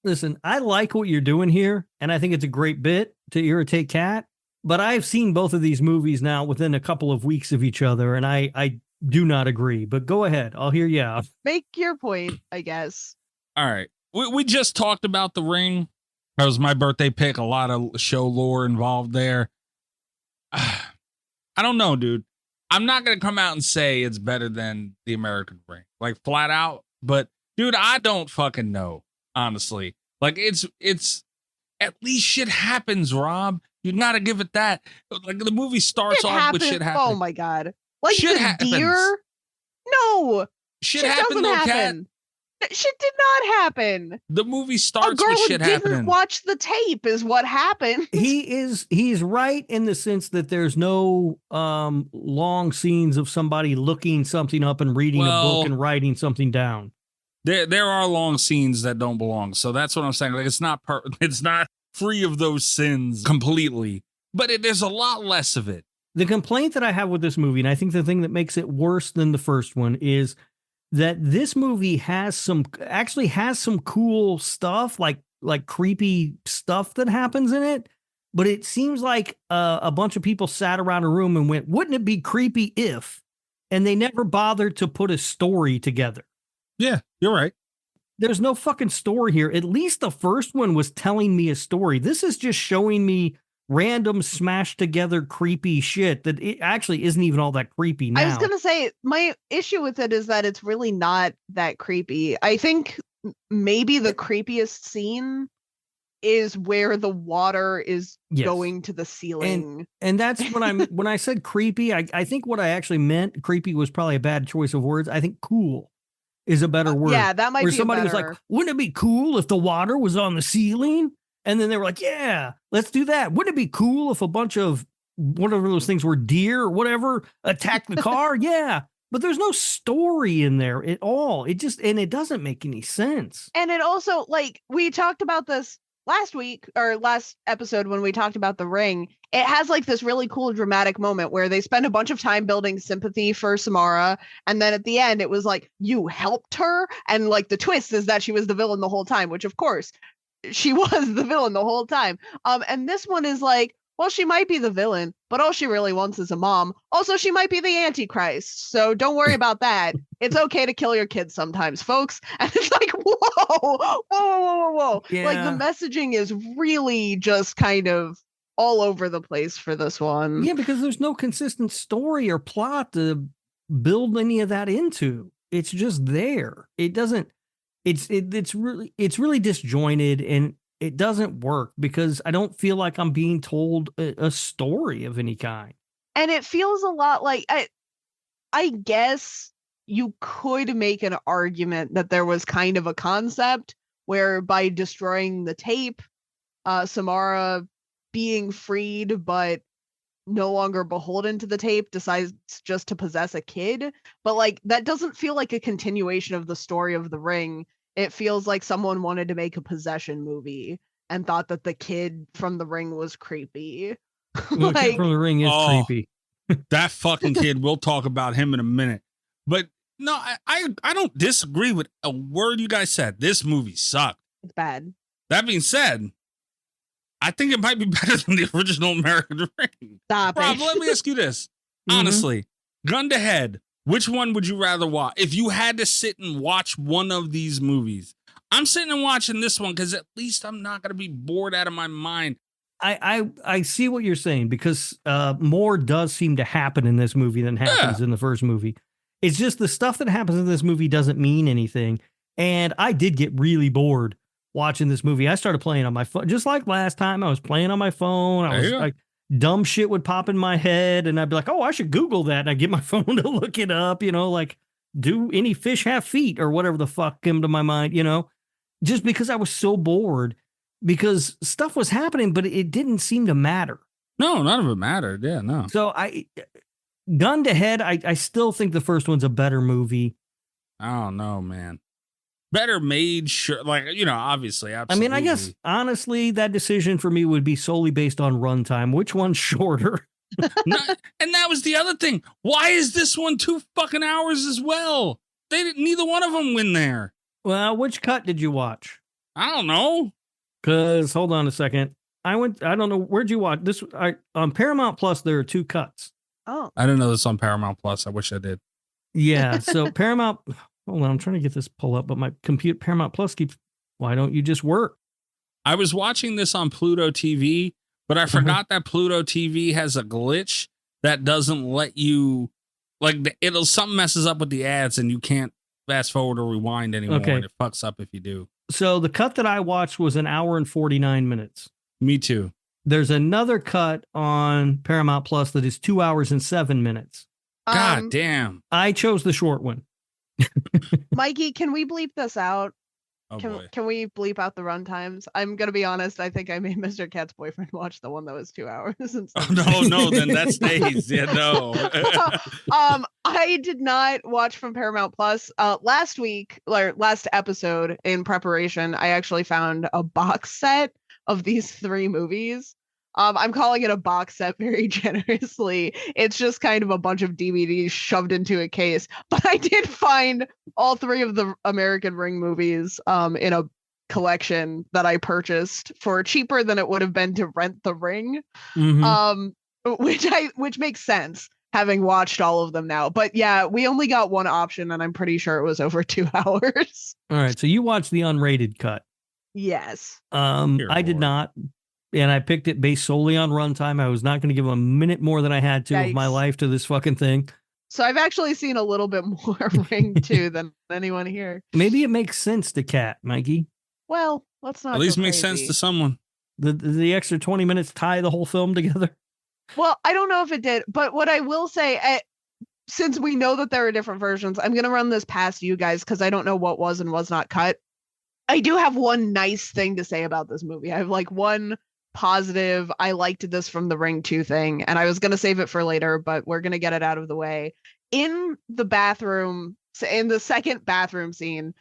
Listen, I like what you're doing here, and I think it's a great bit to irritate Kat. But I've seen both of these movies now within a couple of weeks of each other, and I do not agree. But go ahead. I'll hear you out.
Make your point, I guess.
All right. We just talked about The Ring. That was my birthday pick. A lot of show lore involved there. I don't know, dude. I'm not going to come out and say it's better than the American Ring. Like, flat out. But, dude, I don't fucking know, honestly. Like, it's at least shit happens, Rob. You gotta give it that. Like, the movie starts off with shit happening.
Oh my god! Like
shit
the
happens.
deer? No,
shit happened.
Doesn't happen. That shit did not happen.
The movie starts
with
shit
happening.
happening.
Watch the tape is what happened.
He's right in the sense that there's no long scenes of somebody looking something up and reading a book and writing something down.
There are long scenes that don't belong. So that's what I'm saying. Like, it's not free of those sins completely, but there's a lot less of it.
The complaint that I have with this movie, and I think the thing that makes it worse than the first one, is that this movie has some cool stuff, like creepy stuff that happens in it. But it seems like a bunch of people sat around a room and went, wouldn't it be creepy if? And they never bothered to put a story together.
Yeah, you're right.
There's no fucking story here. At least the first one was telling me a story. This is just showing me random smashed together creepy shit that it actually isn't even all that creepy now.
I was going to say, my issue with it is that it's really not that creepy. I think maybe the creepiest scene is where the water is going to the ceiling.
And that's when I said creepy, I think what I actually meant, creepy was probably a bad choice of words. I think cool is a better word.
Yeah, that might
where
be
somebody was like, wouldn't it be cool if the water was on the ceiling? And then they were like, yeah, let's do that. Wouldn't it be cool if a bunch of whatever those things were, deer or whatever, attacked the car? Yeah. But there's no story in there at all. It doesn't make any sense.
And it also, like, we talked about this last week or last episode when we talked about The Ring. It has like this really cool dramatic moment where they spend a bunch of time building sympathy for Samara, and then at the end it was like, you helped her, and like the twist is that she was the villain the whole time, which of course she was the villain the whole time. And this one is like, well, she might be the villain, but all she really wants is a mom. Also, she might be the Antichrist, so don't worry about that. It's okay to kill your kids sometimes, folks. And it's like, whoa.
Yeah.
Like, the messaging is really just kind of all over the place for this one.
Yeah, because there's no consistent story or plot to build any of that into. It's just there. It doesn't. It's really disjointed, and it doesn't work because I don't feel like I'm being told a story of any kind.
And it feels a lot like, I guess you could make an argument that there was kind of a concept where by destroying the tape, Samara being freed but no longer beholden to the tape decides just to possess a kid. But like, that doesn't feel like a continuation of the story of The Ring. It feels like someone wanted to make a possession movie and thought that the kid from The Ring was creepy.
Well, the kid from The Ring is creepy.
That fucking kid, we'll talk about him in a minute. But no, I don't disagree with a word you guys said. This movie sucked.
It's bad.
That being said, I think it might be better than the original American Ring.
Stop
Rob,
it.
let me ask you this. Honestly, gun to head, which one would you rather watch? If you had to sit and watch one of these movies, I'm sitting and watching this one because at least I'm not going to be bored out of my mind.
I see what you're saying because more does seem to happen in this movie than happens in the first movie. It's just the stuff that happens in this movie doesn't mean anything. And I did get really bored watching this movie. I started playing on my phone, just like last time. I was playing on my phone. I was like, dumb shit would pop in my head, and I'd be like, "Oh, I should Google that." And I get my phone to look it up. Like, do any fish have feet or whatever the fuck came to my mind. Just because I was so bored because stuff was happening, but it didn't seem to matter.
No, none of it mattered. Yeah, no.
So gun to head, I still think the first one's a better movie.
I don't know, man. Better made, sure. Like, obviously, absolutely.
I mean, I guess, honestly, that decision for me would be solely based on runtime. Which one's shorter?
And that was the other thing. Why is this one 2 fucking hours as well? Neither one of them win there.
Well, which cut did you watch?
I don't know.
Because, hold on a second. I don't know. Where'd you watch this? On Paramount Plus, there are 2 cuts.
Oh.
I didn't know this on Paramount Plus. I wish I did.
Yeah. So Paramount... Hold on, I'm trying to get this pull up, but my Paramount Plus keeps, why don't you just work?
I was watching this on Pluto TV, but I forgot that Pluto TV has a glitch that doesn't let you, like, something messes up with the ads and you can't fast forward or rewind anymore.
Okay.
And it fucks up if you do.
So the cut that I watched was 1 hour and 49 minutes.
Me too.
There's another cut on Paramount Plus that is 2 hours and 7 minutes.
God damn.
I chose the short one.
Mikey, can we bleep this out?
Oh,
Can we bleep out the run times? I'm gonna be honest. I think I made Mr. Cat's boyfriend watch the one that was 2 hours.
No, then that stays. Yeah, no.
I did not watch from Paramount Plus. Last episode in preparation, I actually found a box set of these 3 movies. I'm calling it a box set very generously. It's just kind of a bunch of DVDs shoved into a case. But I did find all 3 of the American Ring movies in a collection that I purchased for cheaper than it would have been to rent The Ring. Which makes sense, having watched all of them now. But yeah, we only got one option, and I'm pretty sure it was over 2 hours.
All right, so you watched the unrated cut.
Yes.
I did not. And I picked it based solely on runtime. I was not going to give a minute more than I had to of my life to this fucking thing.
So I've actually seen a little bit more Ring 2 than anyone here.
Maybe it makes sense to Kat, Mikey.
Well, let's not.
At least make sense to someone.
The extra 20 minutes tie the whole film together.
Well, I don't know if it did, but what I will say, since we know that there are different versions, I'm going to run this past you guys because I don't know what was and was not cut. I do have one nice thing to say about this movie. I have like one positive. I liked this from the Ring 2 thing, and I was going to save it for later, but we're going to get it out of the way. In the bathroom, in the second bathroom scene,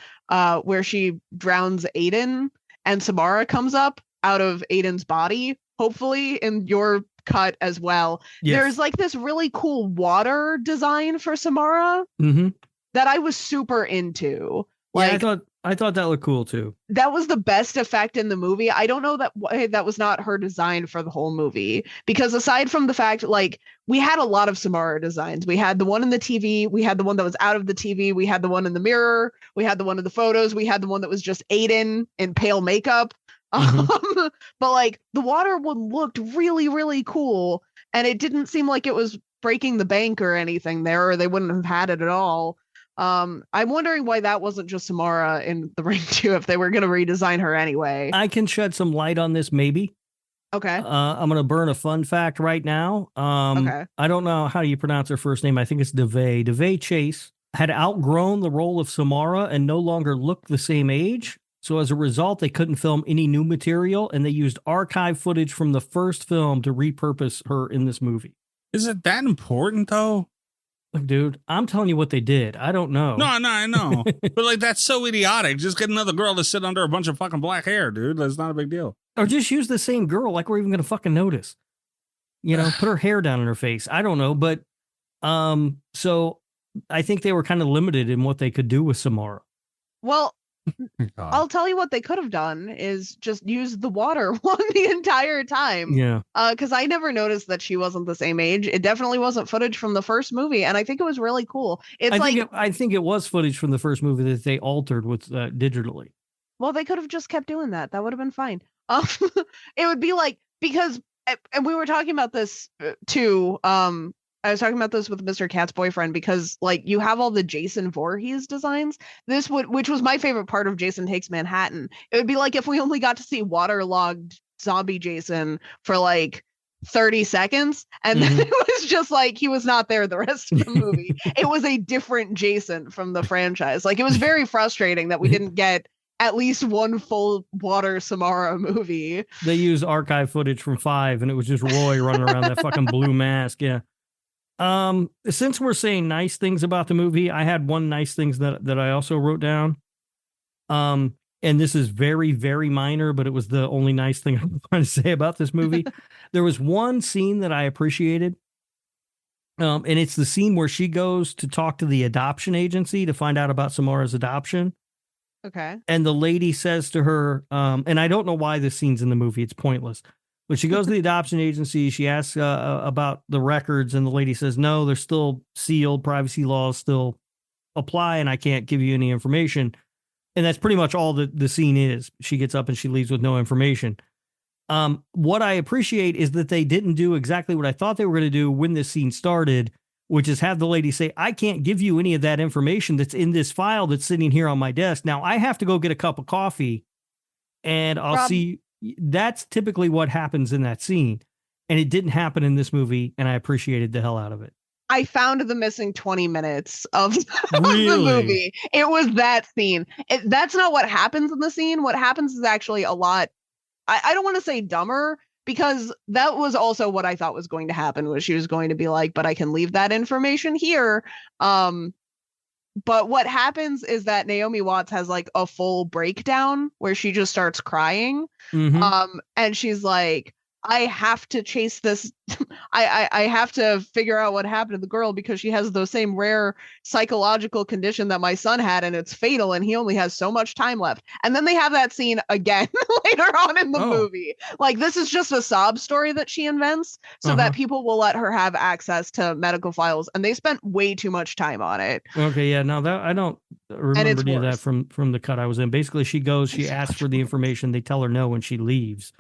where she drowns Aiden and Samara comes up out of Aiden's body, hopefully in your cut as well. Yes. There's like this really cool water design for Samara that I was super into. Like,
yeah, I thought that looked cool too.
That was the best effect in the movie. I don't know that was not her design for the whole movie, because aside from the fact, like, we had a lot of Samara designs. We had the one in the TV, we had the one that was out of the TV, we had the one in the mirror, we had the one in the photos, we had the one that was just Aiden in pale makeup. But like the water one looked really, really cool, and it didn't seem like it was breaking the bank or anything there, or they wouldn't have had it at all. I'm wondering why that wasn't just Samara in the Ring 2 if they were going to redesign her anyway.
I can shed some light on this, maybe.
Okay.
I'm going to burn a fun fact right now.
Okay.
I don't know how you pronounce her first name. I think it's DeVay. DeVay Chase had outgrown the role of Samara and no longer looked the same age. So as a result, they couldn't film any new material, and they used archive footage from the first film to repurpose her in this movie.
Is it that important, though?
Look, dude, I'm telling you what they did. I don't know.
No, I know. But like, that's so idiotic. Just get another girl to sit under a bunch of fucking black hair, dude. That's not a big deal.
Or just use the same girl. Like, we're even going to fucking notice. You know, put her hair down in her face. I don't know. But so I think they were kind of limited in what they could do with Samara.
Well, I'll tell you what they could have done is just use the water one the entire time.
Yeah.
Because I never noticed that she wasn't the same age. It definitely wasn't footage from the first movie, and I think it was really cool.
I think it was footage from the first movie that they altered with digitally.
Well, they could have just kept doing that. That would have been fine. It would be like, because, and we were talking about this too. I was talking about this with Mr. Cat's boyfriend, because like you have all the Jason Voorhees designs. Which was my favorite part of Jason Takes Manhattan. It would be like if we only got to see waterlogged zombie Jason for like 30 seconds, and then it was just like he was not there the rest of the movie. It was a different Jason from the franchise. Like, it was very frustrating that we didn't get at least one full water Samara movie.
They used archive footage from 5, and it was just Roy running around that fucking blue mask. Yeah. Since we're saying nice things about the movie, I had one nice things that I also wrote down. And this is very, very minor, but it was the only nice thing I'm trying to say about this movie. There was one scene that I appreciated. And it's the scene where she goes to talk to the adoption agency to find out about Samara's adoption.
Okay.
And the lady says to her, and I don't know why this scene's in the movie, it's pointless. But she goes to the adoption agency. She asks about the records, and the lady says, no, they're still sealed. Privacy laws still apply, and I can't give you any information. And that's pretty much all the scene is. She gets up and she leaves with no information. What I appreciate is that they didn't do exactly what I thought they were going to do when this scene started, which is have the lady say, I can't give you any of that information that's in this file that's sitting here on my desk. Now, I have to go get a cup of coffee, and I'll see. That's typically what happens in that scene, and it didn't happen in this movie, and I appreciated the hell out of it.
I found the missing 20 minutes of the movie. It was that scene. That's not what happens in the scene. What happens is actually a lot, I don't want to say dumber, because that was also what I thought was going to happen, was she was going to be like, but I can leave that information here. But what happens is that Naomi Watts has like a full breakdown where she just starts crying. And she's like, I have to chase this. I have to figure out what happened to the girl, because she has the same rare psychological condition that my son had, and it's fatal, and he only has so much time left. And then they have that scene again later on in the movie. Like, this is just a sob story that she invents so that people will let her have access to medical files, and they spent way too much time on it.
Okay, yeah, no, that I don't remember any of that from the cut I was in. Basically, she goes, she asks for the information, they tell her no, and she leaves.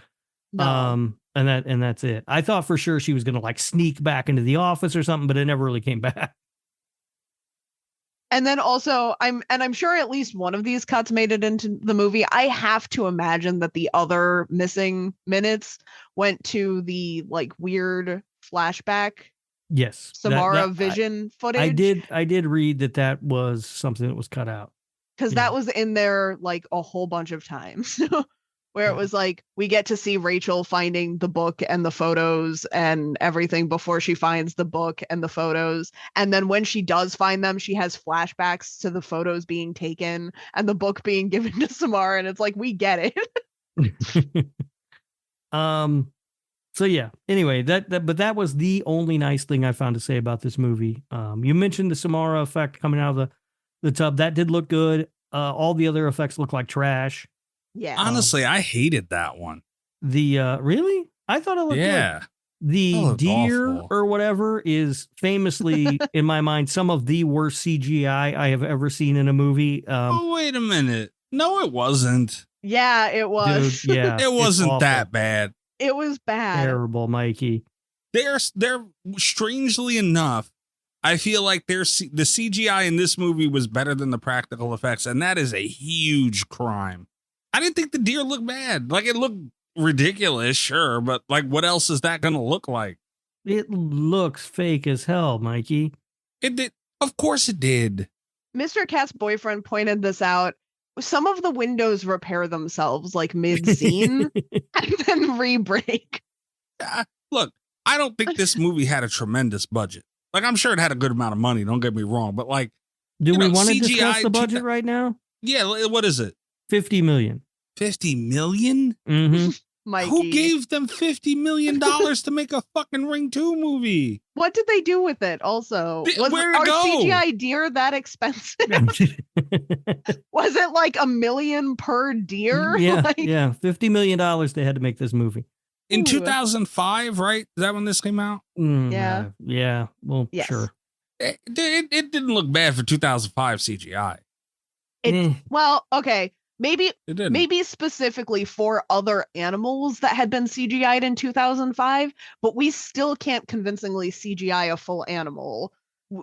No.
And that's it. I thought for sure she was going to like sneak back into the office or something, but it never really came back.
And then also, I'm sure at least one of these cuts made it into the movie. I have to imagine that the other missing minutes went to the like weird flashback
Yes.
Samara vision footage.
I did read that was something that was cut out.
Because that was in there like a whole bunch of times. Where it was like, we get to see Rachel finding the book and the photos and everything before she finds the book and the photos. And then when she does find them, she has flashbacks to the photos being taken and the book being given to Samara. And it's like, we get it.
So yeah, anyway, but that was the only nice thing I found to say about this movie. You mentioned the Samara effect coming out of the tub. That did look good. All the other effects look like trash.
Yeah.
Honestly, I hated that one.
Really? I thought it looked good. The deer
awful.
or whatever is famously, in my mind, some of the worst CGI I have ever seen in a movie.
Oh, wait a minute. No, it wasn't.
Yeah, it was.
Dude, yeah,
it wasn't that bad.
It was bad.
Terrible, Mikey.
They're strangely enough, I feel like the CGI in this movie was better than the practical effects, and that is a huge crime. I didn't think the deer looked bad. Like, it looked ridiculous, sure, but like, what else is that going to look like?
It looks fake as hell, Mikey.
It did. Of course it did.
Mr. Cat's boyfriend pointed this out. Some of the windows repair themselves like mid-scene and then re-break.
Look, I don't think this movie had a tremendous budget. Like, I'm sure it had a good amount of money, don't get me wrong, but like,
do we want to discuss the budget right now?
Yeah, what is it?
$50 million.
$50 million?
Mm-hmm.
Mikey.
Who gave them $50 million to make a fucking Ring 2 movie?
What did they do with it also?
Where'd it
Are
go?
CGI deer that expensive? Was it like $1 million per deer?
Yeah,
Like,
yeah. $50 million they had to make this movie.
In 2005, right? Is that when this came out?
Yeah.
Yeah. Well,
Yes.
sure.
It didn't look bad for 2005 CGI.
Well, okay. Maybe
It didn't.
maybe specifically for other animals that had been CGI'd in 2005, but we still can't convincingly CGI a full animal.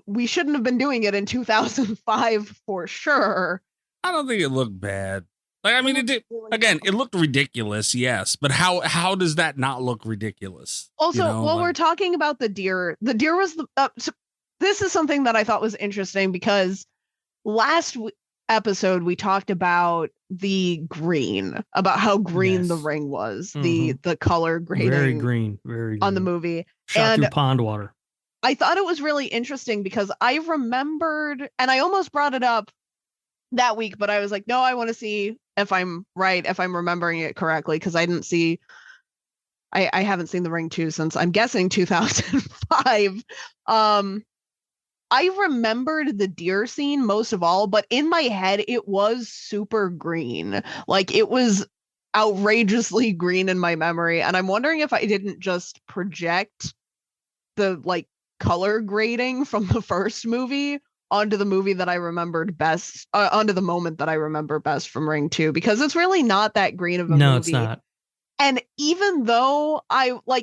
We shouldn't have been doing it in 2005 for sure.
I don't think it looked bad. Like, I mean, it did. Again, it looked ridiculous, yes, but how does that not look ridiculous?
Also,
You know,
while
like-
we're talking about the deer was the. So this is something that I thought was interesting because last episode we talked about the green, about how green the ring was, the color grading,
Very green. Very green.
on the movie.
Shot
And
through pond water.
I thought it was really interesting because I remembered, and I almost brought it up that week, but I was like, no, I want to see if I'm right, if I'm remembering it correctly, because I haven't seen The Ring 2 since, I'm guessing, 2005. I remembered the deer scene most of all, but in my head, it was super green. Like, it was outrageously green in my memory. And I'm wondering if I didn't just project the like color grading from the first movie onto the movie that I remembered best, onto the moment that I remember best from Ring 2, because it's really not that green of a movie.
No, it's not.
And even though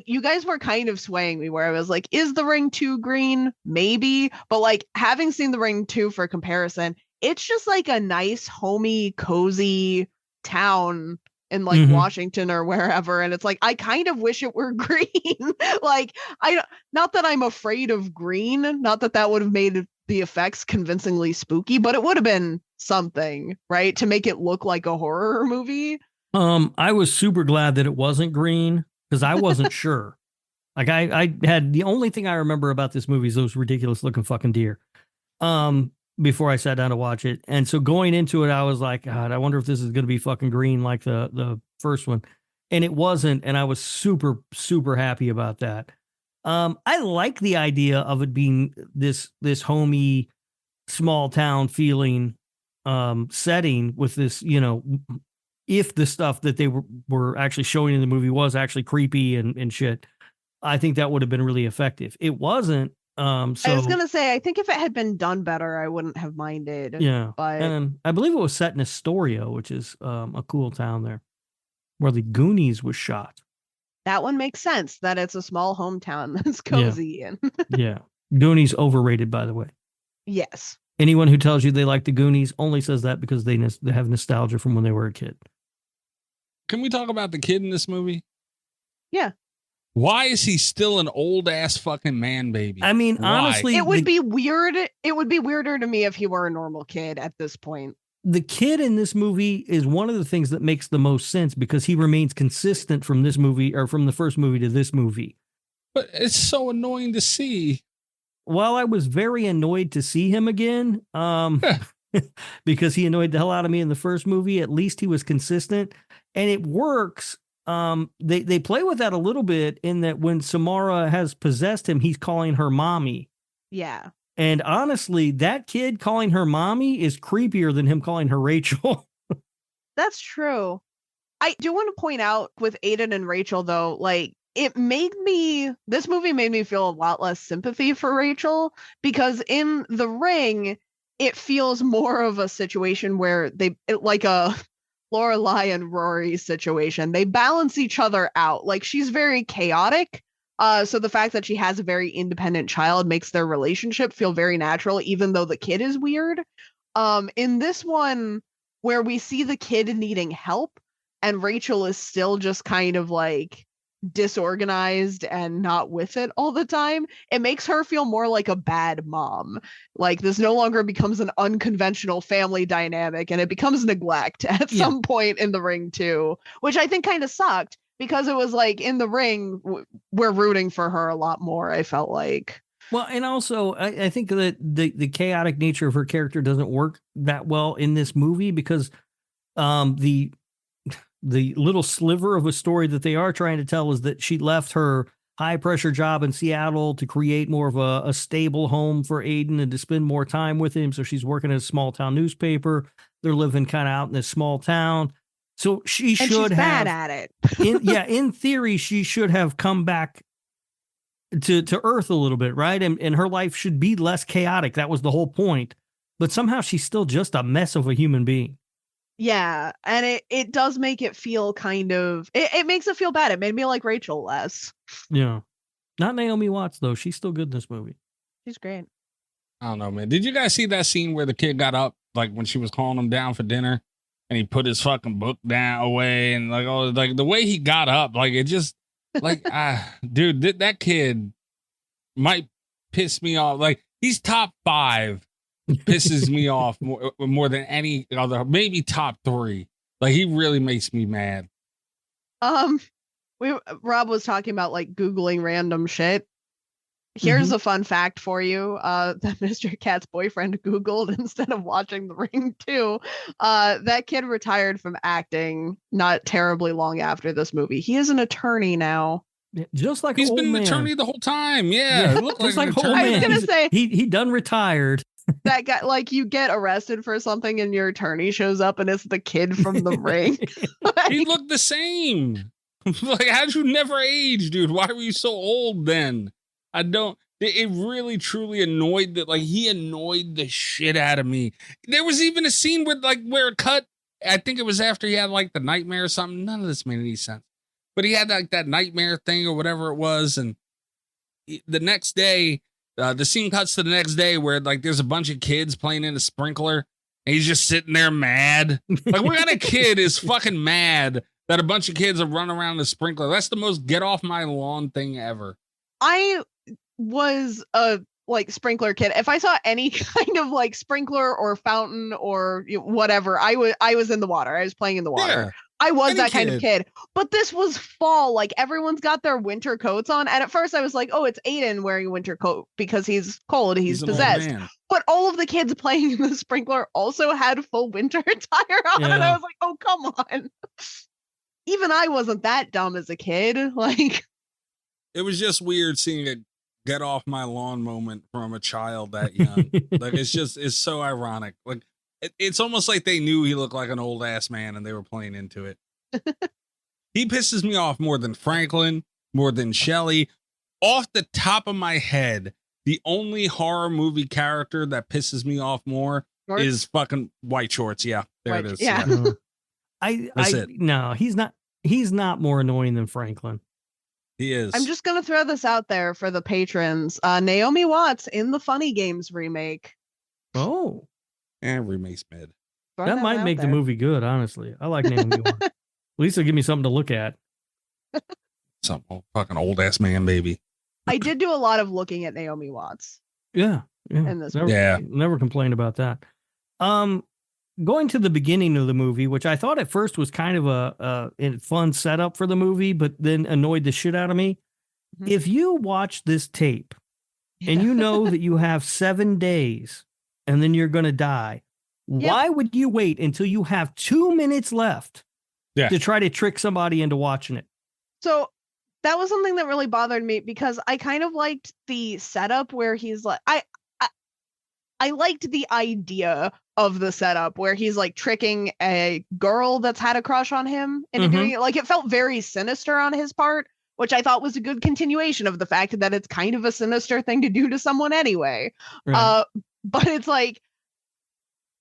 you guys were kind of swaying me where I was like, is The Ring 2 green? Maybe. But like, having seen The Ring 2 for comparison, it's just like a nice, homey, cozy town in like Washington or wherever. And it's like, I kind of wish it were green. Like, not that I'm afraid of green, not that that would have made the effects convincingly spooky, but it would have been something, right? To make it look like a horror movie.
I was super glad that it wasn't green because I wasn't sure. Like I had, the only thing I remember about this movie is those ridiculous looking fucking deer. Before I sat down to watch it. And so going into it, I was like, God, I wonder if this is going to be fucking green like the first one. And it wasn't. And I was super, super happy about that. I like the idea of it being this homey, small town feeling setting with this, you know, if the stuff that they were actually showing in the movie was actually creepy and shit, I think that would have been really effective. It wasn't. So
I was gonna say, I think if it had been done better, I wouldn't have minded.
Yeah,
but
and I believe it was set in Astoria, which is a cool town there, where the Goonies was shot.
that one makes sense that it's a small hometown that's cozy. And
Yeah. Goonies overrated, by the way.
yes.
Anyone who tells you they like the Goonies only says that because they have nostalgia from when they were a kid.
Can we talk about the kid in this movie?
Yeah.
Why is he still an old ass fucking man baby?
I mean,
Why?
honestly,
It would be weird. It would be weirder to me if he were a normal kid at this point.
The kid in this movie is one of the things that makes the most sense because he remains consistent from this movie or from the first movie to this movie.
But it's so annoying to see.
While I was very annoyed to see him again, because he annoyed the hell out of me in the first movie, at least he was consistent and it works. They play with that a little bit in that when Samara has possessed him, he's calling her mommy.
Yeah.
And honestly, that kid calling her mommy is creepier than him calling her Rachel.
That's true. I do want to point out with Aiden and Rachel, though, like, this movie made me feel a lot less sympathy for Rachel because in The Ring, it feels more of a situation where like a Lorelai and Rory situation. They balance each other out. Like, she's very chaotic. So the fact that she has a very independent child makes their relationship feel very natural, even though the kid is weird. In this one, where we see the kid needing help and Rachel is still just kind of like disorganized and not with it all the time, it makes her feel more like a bad mom. Like, this no longer becomes an unconventional family dynamic and it becomes neglect at some point in The Ring too, which I think kind of sucked because it was like in The Ring, we're rooting for her a lot more, I felt like.
Well, and also I think that the chaotic nature of her character doesn't work that well in this movie because the little sliver of a story that they are trying to tell is that she left her high pressure job in Seattle to create more of a stable home for Aiden and to spend more time with him. So she's working at a small town newspaper. They're living kind of out in this small town. So she's
bad at it.
In theory, she should have come back to Earth a little bit, right? And her life should be less chaotic. That was the whole point. But somehow she's still just a mess of a human being.
Yeah, and it does make it feel kind of, it makes it feel bad. It made me like Rachel less.
Yeah. Not Naomi Watts, though. She's still good in this movie.
She's great.
I don't know, man. Did you guys see that scene where the kid got up, like when she was calling him down for dinner and he put his fucking book down away and like the way he got up, like it just like, dude, that kid might piss me off. Like, he's top 5. Pisses me off more than any other, maybe top 3. Like, he really makes me mad.
Rob was talking about like Googling random shit. Here's a fun fact for you that Mr. Cat's boyfriend Googled instead of watching The Ring too. That kid retired from acting not terribly long after this movie. He is an attorney now.
Just like
he's been an attorney the whole time. Yeah,
it just like old man.
I was gonna say
he done retired.
That guy, like, you get arrested for something and your attorney shows up and it's the kid from The Ring.
He looked the same. Like, how'd you never age, dude? Why were you so old then? It really truly annoyed he annoyed the shit out of me. There was even a scene where it cut, I think it was after he had like the nightmare or something. None of this made any sense. But he had like that nightmare thing or whatever it was. And the next day, the scene cuts to the next day where like there's a bunch of kids playing in a sprinkler and he's just sitting there mad. Like, what kind of kid is fucking mad that a bunch of kids are running around the sprinkler? That's the most get off my lawn thing ever.
I was a like sprinkler kid. If I saw any kind of like sprinkler or fountain or whatever, I was in the water. I was playing in the water.
Yeah.
I was that kind of kid, but this was fall. Like, everyone's got their winter coats on. And at first I was like, oh, it's Aiden wearing a winter coat because he's cold. He's possessed. But all of the kids playing in the sprinkler also had full winter attire on. Yeah. And I was like, oh, come on. Even I wasn't that dumb as a kid. Like,
it was just weird seeing a get off my lawn moment from a child that young. Like, it's so ironic. Like, it's almost like they knew he looked like an old ass man and they were playing into it. He pisses me off more than Franklin, more than Shelley. Off the top of my head, the only horror movie character that pisses me off more is fucking White Shorts. Yeah, there it is.
Yeah.
No, he's not more annoying than Franklin.
He is.
I'm just going to throw this out there for the patrons. Naomi Watts in the Funny Games remake.
Oh.
Remake's mid.
That might make the movie good, honestly. I like Naomi Watts. At least it'll give me something to look at.
Some fucking old ass man, baby.
I did do a lot of looking at Naomi Watts.
Yeah.
In this
never complained about that. Going to the beginning of the movie, which I thought at first was kind of a fun setup for the movie, but then annoyed the shit out of me. Mm-hmm. If you watch this tape and you know that you have 7 days and then you're going to die, why would you wait until you have 2 minutes left to try to trick somebody into watching it?
So that was something that really bothered me because I kind of liked the setup where he's like, I liked the idea of the setup where he's like tricking a girl that's had a crush on him into doing it. Like, it felt very sinister on his part, which I thought was a good continuation of the fact that it's kind of a sinister thing to do to someone anyway. Right. But it's like,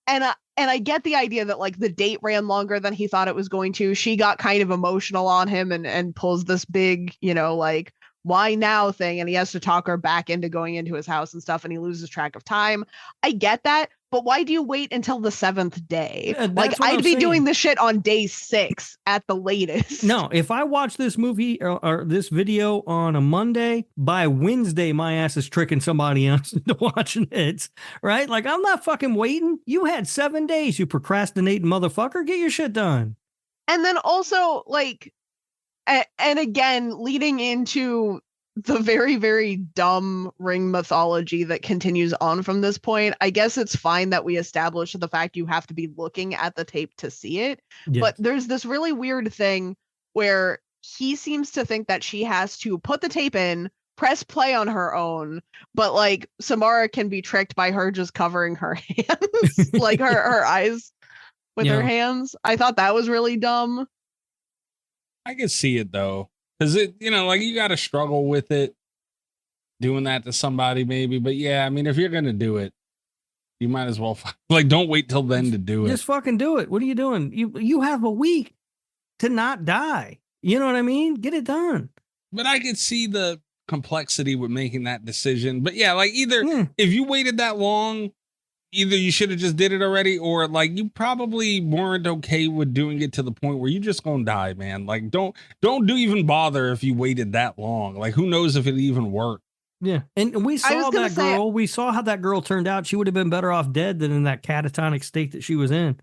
and I get the idea that like the date ran longer than he thought it was going to. She got kind of emotional on him and pulls this big, like, why now thing, and he has to talk her back into going into his house and stuff, and he loses track of time. I get that, but why do you wait until the 7th day? Like, I'd be doing this shit on day 6 at the latest.
No, if I watch this movie or this video on a Monday, by Wednesday my ass is tricking somebody else into watching it, right? Like, I'm not fucking waiting. You had 7 days, you procrastinating motherfucker. Get your shit done.
And then also, like, and again, leading into the very, very dumb ring mythology that continues on from this point, I guess it's fine that we establish the fact you have to be looking at the tape to see it. Yes. But there's this really weird thing where he seems to think that she has to put the tape in, press play on her own, but like Samara can be tricked by her just covering her hands, like her eyes with her hands. I thought that was really dumb.
I can see it though, because it, like, you got to struggle with it, doing that to somebody maybe. But yeah, I mean, if you're gonna do it, you might as well like, don't wait till then to do it.
Just fucking do it. What are you doing? You have a week to not die. You know what I mean? Get it done.
But I could see the complexity with making that decision. But yeah, like, either if you waited that long, either you should have just did it already, or like, you probably weren't okay with doing it to the point where you're just gonna die, man. Like, don't even bother if you waited that long. Like, who knows if it even worked.
Yeah. And we saw that girl. We saw how that girl turned out. She would have been better off dead than in that catatonic state that she was in.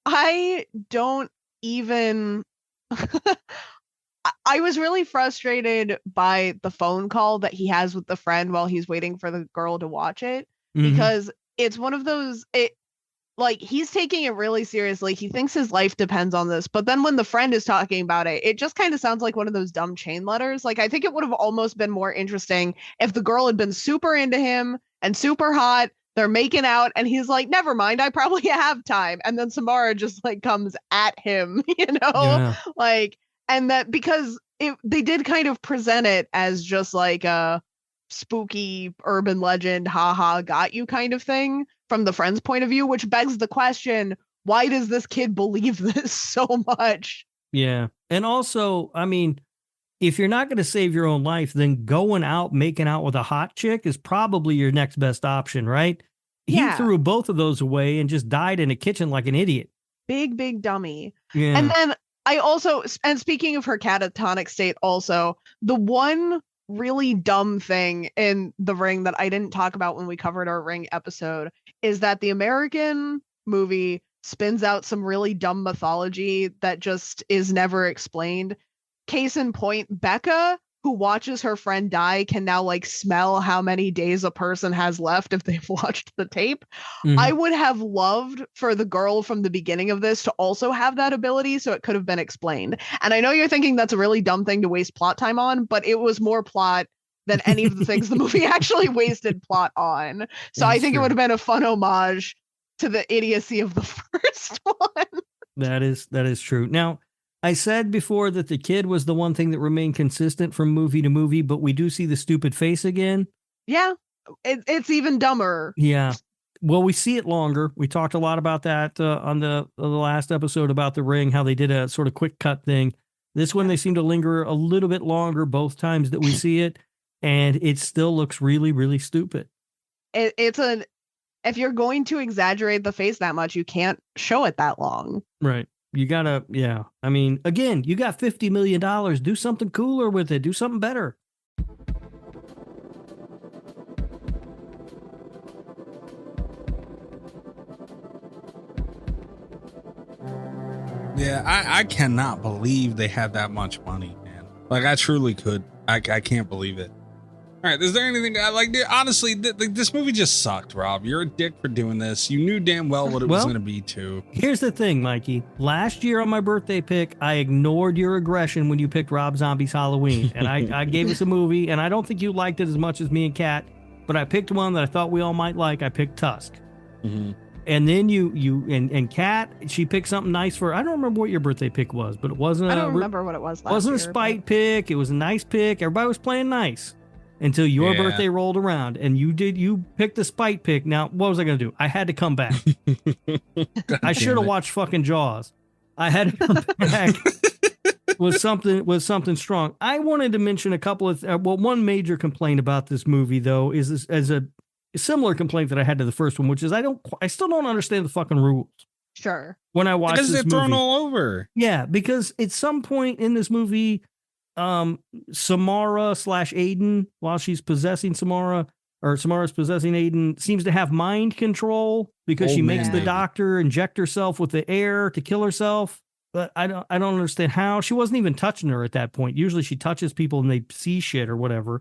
I don't even I was really frustrated by the phone call that he has with the friend while he's waiting for the girl to watch it, because it's one of those, like, he's taking it really seriously. He thinks his life depends on this. But then when the friend is talking about it, it just kind of sounds like one of those dumb chain letters. Like, I think it would have almost been more interesting if the girl had been super into him and super hot. They're making out and he's like, never mind, I probably have time. And then Samara just like comes at him, like, and that because they did kind of present it as just like a spooky urban legend, haha, got you kind of thing from the friend's point of view, which begs the question, why does this kid believe this so much?
Yeah. And also, I mean, if you're not going to save your own life, then going out, making out with a hot chick is probably your next best option, right? He threw both of those away and just died in a kitchen like an idiot.
Big dummy.
Yeah.
And then I also, and speaking of her catatonic state also, the one really dumb thing in The Ring that I didn't talk about when we covered our Ring episode is that the American movie spins out some really dumb mythology that just is never explained. Case in point, Becca, who watches her friend die, can now like smell how many days a person has left if they've watched the tape. I would have loved for the girl from the beginning of this to also have that ability, so it could have been explained. And I know you're thinking that's a really dumb thing to waste plot time on, but it was more plot than any of the things the movie actually wasted plot on. So I think it would have been a fun homage to the idiocy of the first one.
That is true. Now, I said before that the kid was the one thing that remained consistent from movie to movie, but we do see the stupid face again.
Yeah, it's even dumber.
Yeah. Well, we see it longer. We talked a lot about that on the last episode about The Ring, how they did a sort of quick cut thing. This one, they seem to linger a little bit longer both times that we see it, and it still looks really, really stupid.
If you're going to exaggerate the face that much, you can't show it that long.
Right. You gotta, yeah. I mean, again, you got $50 million. Do something cooler with it. Do something better.
Yeah, I cannot believe they had that much money, man. Like, I truly could. I can't believe it. All right, is there anything I like? Honestly, this movie just sucked, Rob. You're a dick for doing this. You knew damn well what it was going to be, too.
Here's the thing, Mikey. Last year on my birthday pick, I ignored your aggression when you picked Rob Zombie's Halloween, and I gave us a movie, and I don't think you liked it as much as me and Kat, but I picked one that I thought we all might like. I picked Tusk.
Mm-hmm.
And then you and Kat, she picked something nice for, I don't remember what your birthday pick was, but it wasn't
I don't remember what it was last year.
Wasn't a spite pick. It was a nice pick. Everybody was playing nice until your birthday rolled around, and you picked the spite pick. Now, what was I going to do? I had to come back. I should have watched fucking Jaws. I had to come back with something strong. I wanted to mention a couple of, one major complaint about this movie, though, is this, as a similar complaint that I had to the first one, which is I still don't understand the fucking rules.
Sure.
When I watch this movie.
Because they're thrown all over.
Yeah, because at some point in this movie, Samara / Aiden, while she's possessing Samara, or Samara's possessing Aiden, seems to have mind control because she makes the doctor inject herself with the air to kill herself. But I don't understand how. She wasn't even touching her at that point. Usually she touches people and they see shit or whatever.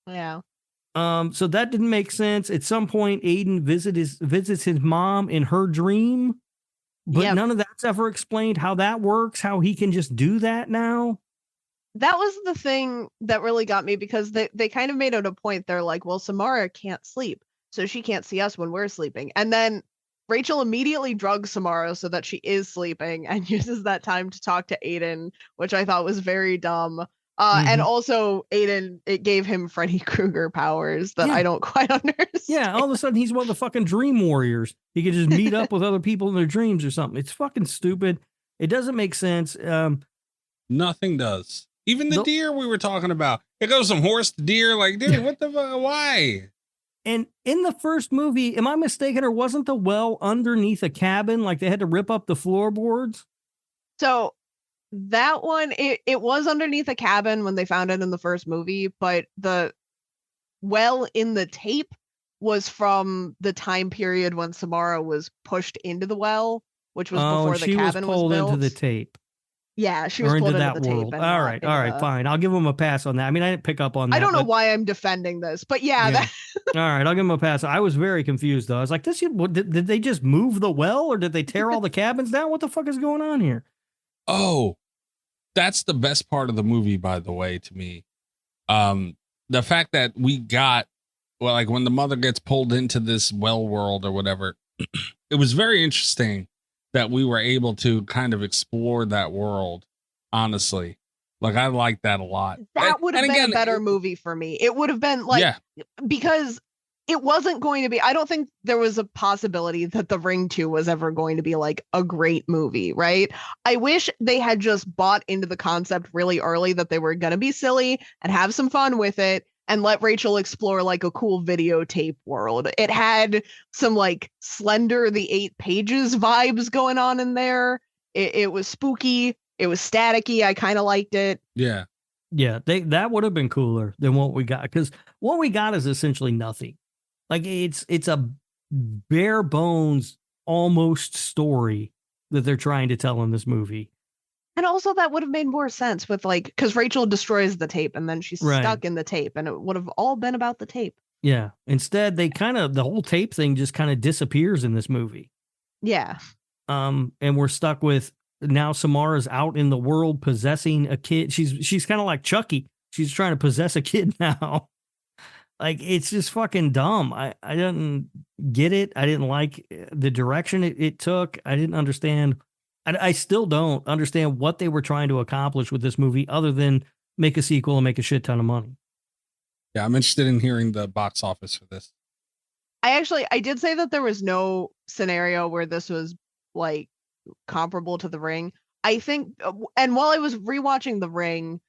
Yeah.
So that didn't make sense. At some point, Aiden visits his mom in her dream, but none of that's ever explained how that works, how he can just do that now.
That was the thing that really got me, because they kind of made it a point. They're like, well, Samara can't sleep, so she can't see us when we're sleeping. And then Rachel immediately drugs Samara so that she is sleeping and uses that time to talk to Aiden, which I thought was very dumb. And also Aiden, it gave him Freddy Krueger powers that I don't quite understand.
Yeah, all of a sudden he's one of the fucking dream warriors. He can just meet up with other people in their dreams or something. It's fucking stupid. It doesn't make sense.
Nothing does. Even the deer we were talking about. It goes from horse to deer. Like, dude, what the fuck? Why?
And in the first movie, am I mistaken, or wasn't the well underneath a cabin? Like they had to rip up the floorboards?
So that one, it was underneath a cabin when they found it in the first movie, but the well in the tape was from the time period when Samara was pushed into the well, which was before the cabin was built.
Into the tape.
Yeah, she was pulled into the tape.
All right, fine. I'll give him a pass on that. I mean, I didn't pick up on that.
I don't know why I'm defending this, but yeah.
All right, I'll give him a pass. I was very confused, though. I was like, did they just move the well, or did they tear all the cabins down? What the fuck is going on here?
Oh, that's the best part of the movie, by the way, to me. The fact that we got, well, like when the mother gets pulled into this well world or whatever, it was very interesting that we were able to kind of explore that world. Honestly, like I like that a lot.
That would have been a better movie for me. It would have been like, because it wasn't going to be, I don't think there was a possibility that The Ring 2 was ever going to be like a great movie, right? I wish they had just bought into the concept really early that they were going to be silly and have some fun with it and let Rachel explore like a cool videotape world. It had some like Slender the 8 Pages vibes going on in there. It was spooky. It was staticky. I kind of liked it.
Yeah.
Yeah, that would have been cooler than what we got, because what we got is essentially nothing. Like it's a bare bones almost story that they're trying to tell in this movie.
And also that would have made more sense with like, because Rachel destroys the tape and then she's stuck in the tape, and it would have all been about the tape.
Yeah. Instead, the whole tape thing just kind of disappears in this movie.
Yeah.
And we're stuck with now Samara's out in the world possessing a kid. She's kind of like Chucky. She's trying to possess a kid now. Like, it's just fucking dumb. I didn't get it. I didn't like the direction it took. I didn't understand. I still don't understand what they were trying to accomplish with this movie other than make a sequel and make a shit ton of money.
Yeah, I'm interested in hearing the box office for this.
I did say that there was no scenario where this was like comparable to The Ring. I think, and while I was rewatching The Ring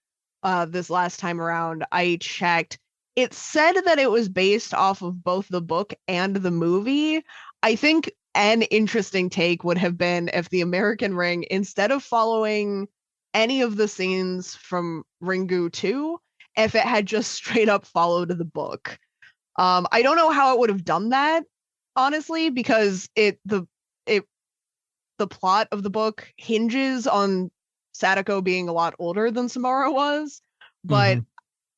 this last time around, I checked. It said that it was based off of both the book and the movie. I think an interesting take would have been if the American Ring, instead of following any of the scenes from Ringu 2, if it had just straight up followed the book. I don't know how it would have done that, honestly, because the plot of the book hinges on Sadako being a lot older than Samara was, but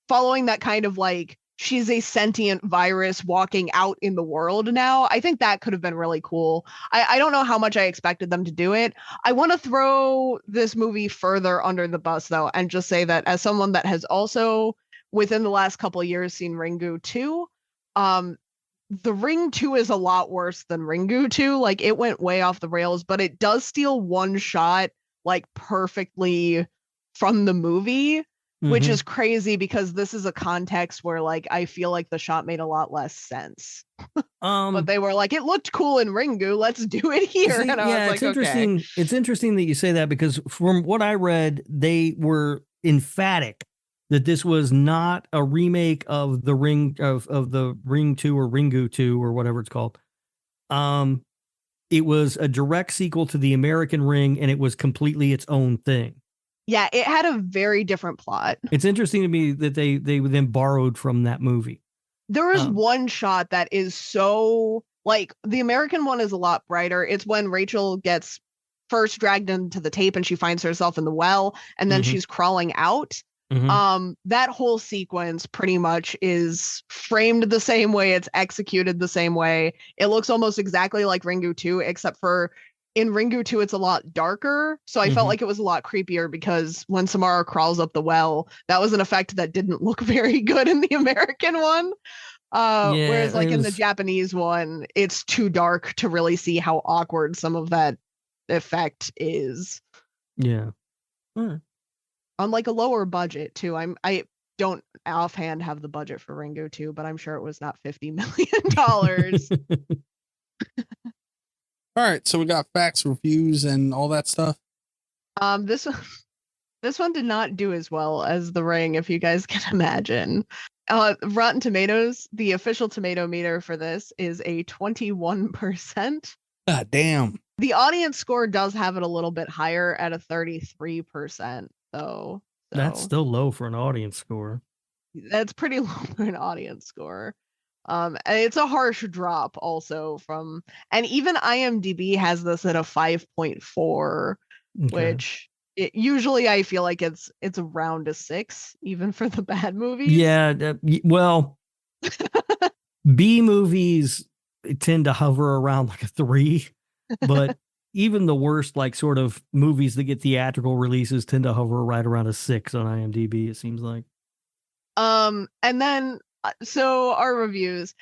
following that kind of like, she's a sentient virus walking out in the world now, I think that could have been really cool. I don't know how much I expected them to do it. I want to throw this movie further under the bus, though, and just say that as someone that has also, within the last couple of years, seen Ringu 2, The Ring 2 is a lot worse than Ringu 2. Like, it went way off the rails, but it does steal one shot, like, perfectly from the movie, which is crazy because this is a context where, like, I feel like the shot made a lot less sense. But they were like, it looked cool in Ringu, let's do it here.
See,
and I was like,
it's interesting.
Okay.
It's interesting that you say that because from what I read, they were emphatic that this was not a remake of the Ring of the Ring 2 or Ringu 2 or whatever it's called. It was a direct sequel to the American Ring, and it was completely its own thing.
Yeah, it had a very different plot.
It's interesting to me that they then borrowed from that movie.
There is one shot that is so, like, the American one is a lot brighter. It's when Rachel gets first dragged into the tape and she finds herself in the well, and then she's crawling out. That whole sequence pretty much is framed the same way, it's executed the same way. It looks almost exactly like Ringu 2, except for in Ringu 2 it's a lot darker, so I felt like it was a lot creepier because when Samara crawls up the well, that was an effect that didn't look very good in the American one. Whereas like in the Japanese one, it's too dark to really see how awkward some of that effect is.
Yeah.
On like a lower budget too. I don't offhand have the budget for Ringu 2, but I'm sure it was not $50 million.
All right, so we got facts, reviews, and all that stuff.
This one did not do as well as The Ring, if you guys can imagine. Rotten Tomatoes, the official tomato meter for this is a 21%.
God damn.
The audience score does have it a little bit higher at a 33%, though. So
That's still low for an audience score.
That's pretty low for an audience score. And it's a harsh drop also from, and even IMDb has this at a 5.4, which usually I feel like it's around a 6, even for the bad movies.
Yeah, well, B movies tend to hover around like a 3, but even the worst, like sort of movies that get theatrical releases tend to hover right around a 6 on IMDb. It seems like.
And then. So our reviews,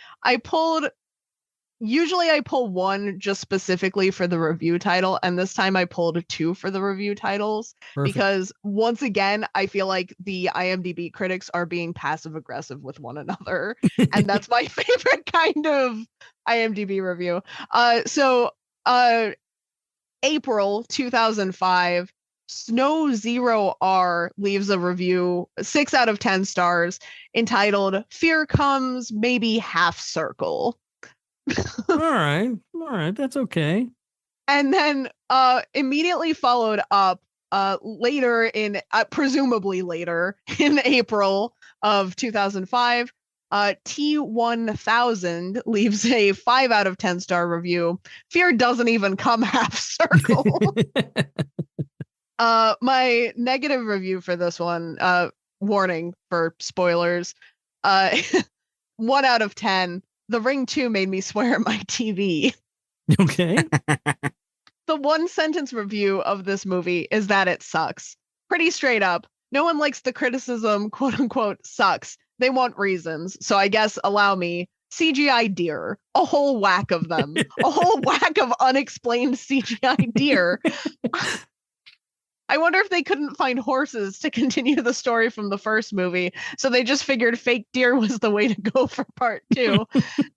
usually I pull one just specifically for the review title, and this time I pulled 2 for the review titles. Perfect. Because once again, I feel like the IMDb critics are being passive aggressive with one another, and that's my favorite kind of IMDb review. April 2005. Snow Zero R leaves a review, 6 out of 10 stars, entitled "Fear Comes Maybe Half Circle."
All right, that's okay.
And then immediately followed up later in, presumably later in April of 2005, T1000 leaves a 5 out of 10 star review. Fear doesn't even come half circle. My negative review for this one, warning for spoilers, 1 out of 10. The Ring 2 made me swear at my TV.
Okay.
The one sentence review of this movie is that it sucks. Pretty straight up. No one likes the criticism, quote unquote, sucks. They want reasons. So I guess allow me. CGI deer. A whole whack of them. A whole whack of unexplained CGI deer. I wonder if they couldn't find horses to continue the story from the first movie. So they just figured fake deer was the way to go for part 2.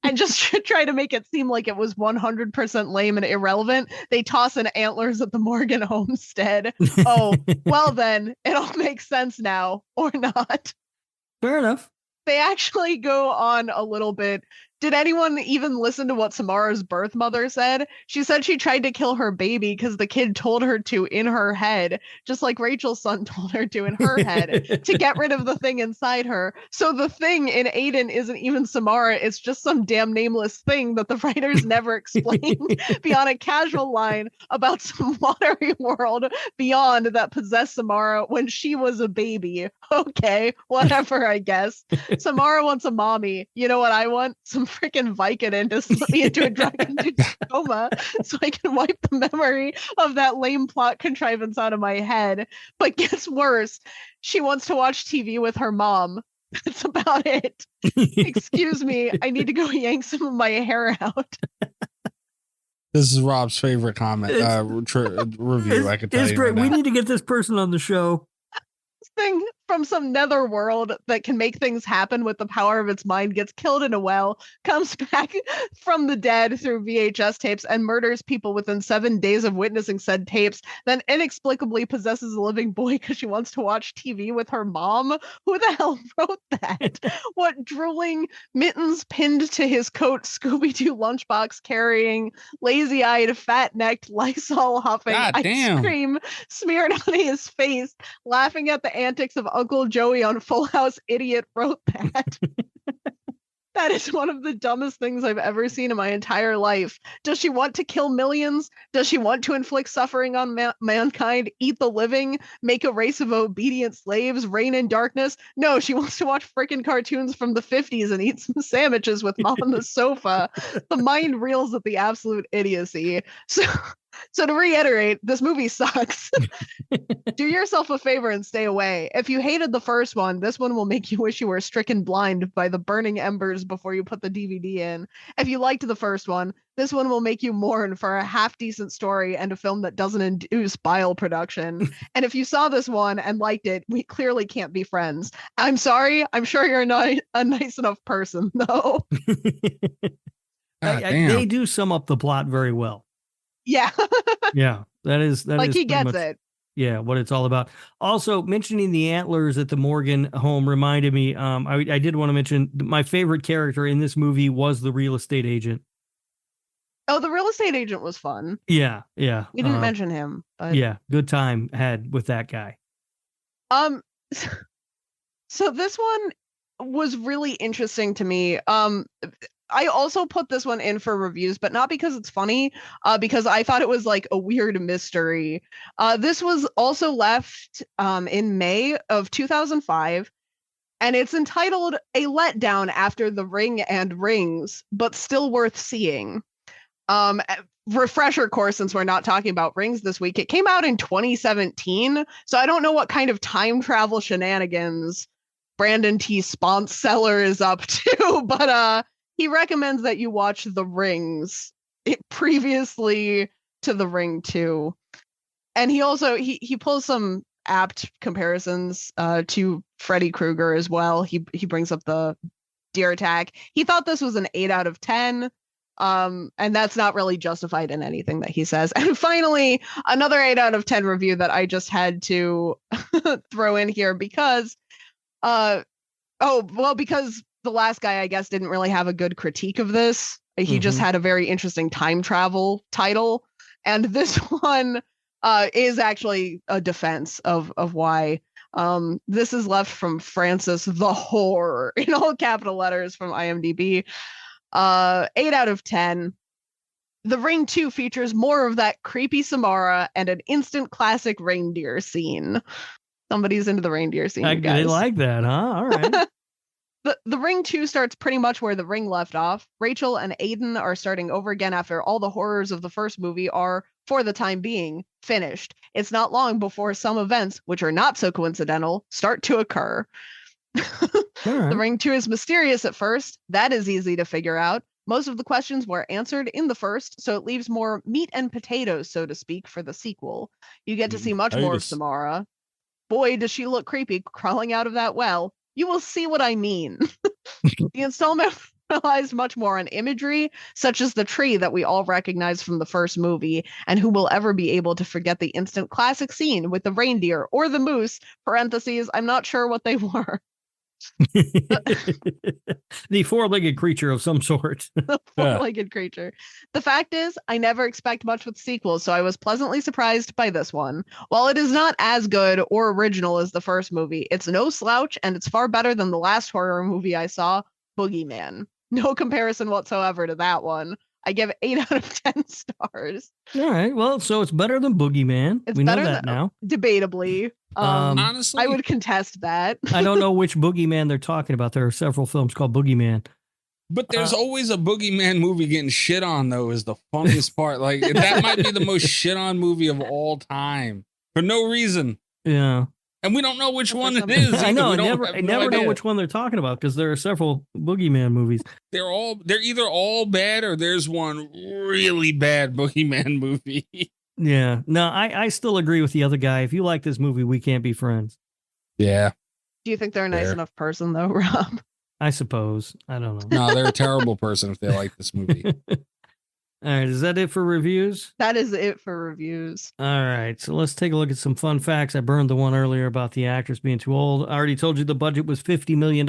And just try to make it seem like it was 100% lame and irrelevant. They toss in antlers at the Morgan homestead. Oh, well then, it all makes sense now, or not.
Fair enough.
They actually go on a little bit. Did anyone even listen to what Samara's birth mother said? She said she tried to kill her baby because the kid told her to in her head, just like Rachel's son told her to in her head, to get rid of the thing inside her. So the thing in Aiden isn't even Samara. It's just some damn nameless thing that the writers never explained beyond a casual line about some watery world beyond that possessed Samara when she was a baby. Okay, whatever, I guess. Samara wants a mommy. You know what I want? Some freaking Vicodin to slip me into a drug-induced coma so I can wipe the memory of that lame plot contrivance out of my head. But gets worse. She wants to watch TV with her mom. That's about it. Excuse me. I need to go yank some of my hair out.
This is Rob's favorite comment review. I could tell you.
It's great.
Right
we
now.
need to get this person on the show.
Thing from some nether world that can make things happen with the power of its mind gets killed in a well, comes back from the dead through VHS tapes and murders people within 7 days of witnessing said tapes, then inexplicably possesses a living boy because she wants to watch TV with her mom. Who the hell wrote that? What drooling, mittens pinned to his coat, Scooby-Doo lunchbox carrying, lazy-eyed, fat-necked, Lysol huffing, ice cream smeared on his face, laughing at the antics of Uncle Joey on Full House idiot wrote that. That is one of the dumbest things I've ever seen in my entire life. Does she want to kill millions? Does she want to inflict suffering on mankind, eat the living, make a race of obedient slaves, reign in darkness? No, she wants to watch frickin' cartoons from the 50s and eat some sandwiches with mom on the sofa. The mind reels at the absolute idiocy. So to reiterate, this movie sucks. Do yourself a favor and stay away. If you hated the first one, this one will make you wish you were stricken blind by the burning embers before you put the DVD in. If you liked the first one, this one will make you mourn for a half-decent story and a film that doesn't induce bile production. And if you saw this one and liked it, we clearly can't be friends. I'm sorry. I'm sure you're not a nice enough person, though.
They do sum up the plot very well.
Yeah.
Yeah, that is
like he gets
much,
it.
Yeah, what it's all about. Also, mentioning the antlers at the Morgan home reminded me. I did want to mention my favorite character in this movie was the real estate agent.
Oh, the real estate agent was fun.
Yeah.
We didn't mention him. But...
Yeah, good time had with that guy.
So this one was really interesting to me. I also put this one in for reviews, but not because it's funny, because I thought it was like a weird mystery. This was also left in May of 2005, and it's entitled A Letdown After the Ring and Rings, but still worth seeing. Refresher course, since we're not talking about Rings this week, it came out in 2017, so I don't know what kind of time travel shenanigans Brandon T. Sponsseller is up to, but he recommends that you watch The Rings previously to The Ring 2. And he also, he pulls some apt comparisons to Freddy Krueger as well. He brings up the deer attack. He thought this was an 8 out of 10. And that's not really justified in anything that he says. And finally, another 8 out of 10 review that I just had to throw in here because, because the last guy, I guess, didn't really have a good critique of this. He just had a very interesting time travel title. And this one is actually a defense of why. This is left from Francis the Whore in all capital letters from IMDb. 8 out of 10. The Ring 2 features more of that creepy Samara and an instant classic reindeer scene. Somebody's into the reindeer scene.
They like that, huh? All right.
The Ring 2 starts pretty much where The Ring left off. Rachel and Aiden are starting over again after all the horrors of the first movie are, for the time being, finished. It's not long before some events, which are not so coincidental, start to occur. Right. The Ring 2 is mysterious at first. That is easy to figure out. Most of the questions were answered in the first, so it leaves more meat and potatoes, so to speak, for the sequel. You get to see much more of Samara. Boy, does she look creepy crawling out of that well. You will see what I mean. The installment relies much more on imagery, such as the tree that we all recognize from the first movie, and who will ever be able to forget the instant classic scene with the reindeer or the moose, parentheses, I'm not sure what they were.
The four-legged creature of some sort.
The four-legged creature. The fact is, I never expect much with sequels, so I was pleasantly surprised by this one. While it is not as good or original as the first movie, it's no slouch, and it's far better than the last horror movie I saw, Boogeyman. No comparison whatsoever to that one. I give it 8 out of 10 stars.
All right. Well, so it's better than Boogeyman. We know that now.
Debatably.
Honestly,
I would contest that.
I don't know which Boogeyman they're talking about. There are several films called Boogeyman.
But there's always a Boogeyman movie getting shit on, though, is the funniest part. Like, that might be the most shit on movie of all time for no reason.
Yeah.
And we don't know which one it is.
I know. I never know which one they're talking about because there are several Boogeyman movies.
They're either all bad or there's one really bad Boogeyman movie.
Yeah. No, I still agree with the other guy. If you like this movie, we can't be friends.
Yeah.
Do you think they're a nice enough person, though, Rob?
I suppose. I don't know.
No, they're a terrible person if they like this movie.
All right. Is that it for reviews?
That is it for reviews.
All right. So let's take a look at some fun facts. I burned the one earlier about the actress being too old. I already told you the budget was $50 million.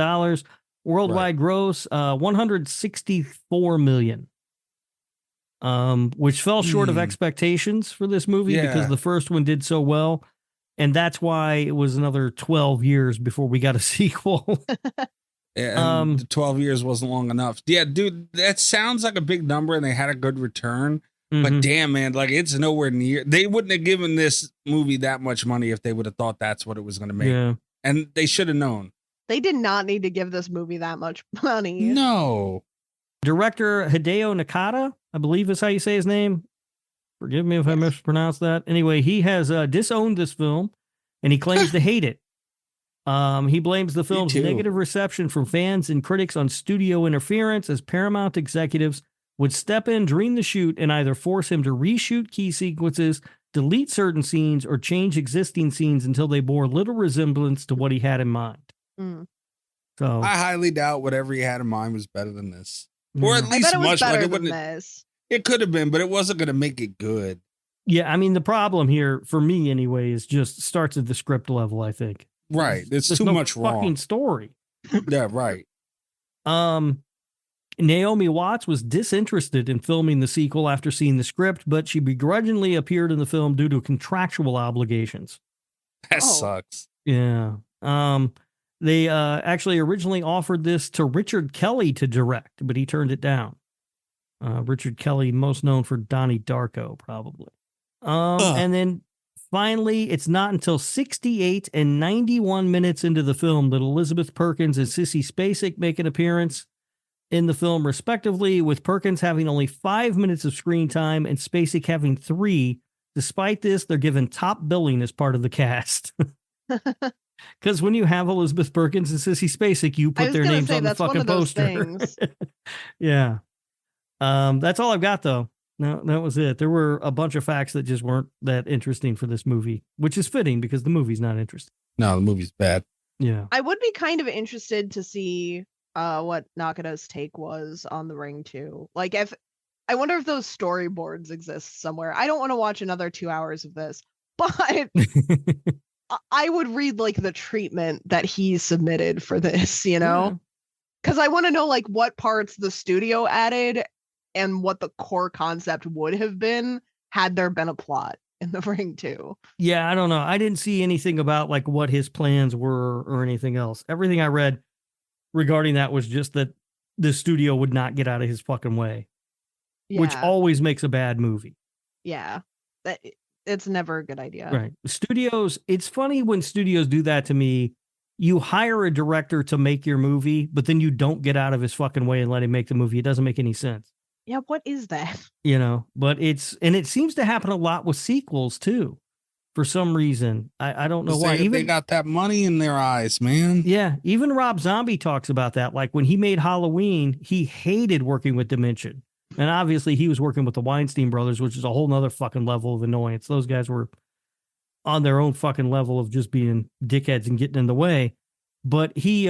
Worldwide gross, $164 million. Which fell short of expectations for this movie because the first one did so well. And that's why it was another 12 years before we got a sequel.
And the 12 years wasn't long enough. Yeah, dude, that sounds like a big number and they had a good return. But damn, man, like it's nowhere near. They wouldn't have given this movie that much money if they would have thought that's what it was going to make.
Yeah.
And they should have known.
They did not need to give this movie that much money.
No.
Director Hideo Nakata, I believe is how you say his name. Forgive me if I mispronounced that. Anyway, he has disowned this film and he claims to hate it. He blames the film's negative reception from fans and critics on studio interference as Paramount executives would step in during the shoot and either force him to reshoot key sequences, delete certain scenes, or change existing scenes until they bore little resemblance to what he had in mind. So
I highly doubt whatever he had in mind was better than this. Or at least much like it wouldn't. It could have been, but it wasn't going to make it good.
Yeah, I mean, the problem here, for me anyway, is just starts at the script level, I think.
Right. It's too much wrong.
Fucking story.
Yeah, right.
Naomi Watts was disinterested in filming the sequel after seeing the script, but she begrudgingly appeared in the film due to contractual obligations.
That sucks.
Yeah. They actually originally offered this to Richard Kelly to direct, but he turned it down. Richard Kelly, most known for Donnie Darko, probably. And then finally, it's not until 68 and 91 minutes into the film that Elizabeth Perkins and Sissy Spacek make an appearance in the film, respectively, with Perkins having only 5 minutes of screen time and Spacek having 3. Despite this, they're given top billing as part of the cast. Because when you have Elizabeth Perkins and Sissy Spacek, you put their names on the fucking poster. Yeah. That's all I've got, though. No, that was it. There were a bunch of facts that just weren't that interesting for this movie, which is fitting because the movie's not interesting.
No, the movie's bad.
Yeah.
I would be kind of interested to see what Nakata's take was on The Ring 2. Like, I wonder if those storyboards exist somewhere. I don't want to watch another 2 hours of this, but I would read like the treatment that he submitted for this, you know? Because I want to know like what parts the studio added and what the core concept would have been had there been a plot in The Ring 2.
Yeah, I don't know. I didn't see anything about like what his plans were or anything else. Everything I read regarding that was just that the studio would not get out of his fucking way, which always makes a bad movie.
Yeah, it's never a good idea.
Right. Studios, it's funny when studios do that to me. You hire a director to make your movie, but then you don't get out of his fucking way and let him make the movie. It doesn't make any sense.
Yeah, what is that?
You know, but it seems to happen a lot with sequels too. for some reason. I don't know why.
They got that money in their eyes, man.
Yeah, even Rob Zombie talks about that. Like when he made Halloween, he hated working with Dimension. And obviously he was working with the Weinstein brothers, which is a whole nother fucking level of annoyance. Those guys were on their own fucking level of just being dickheads and getting in the way. But he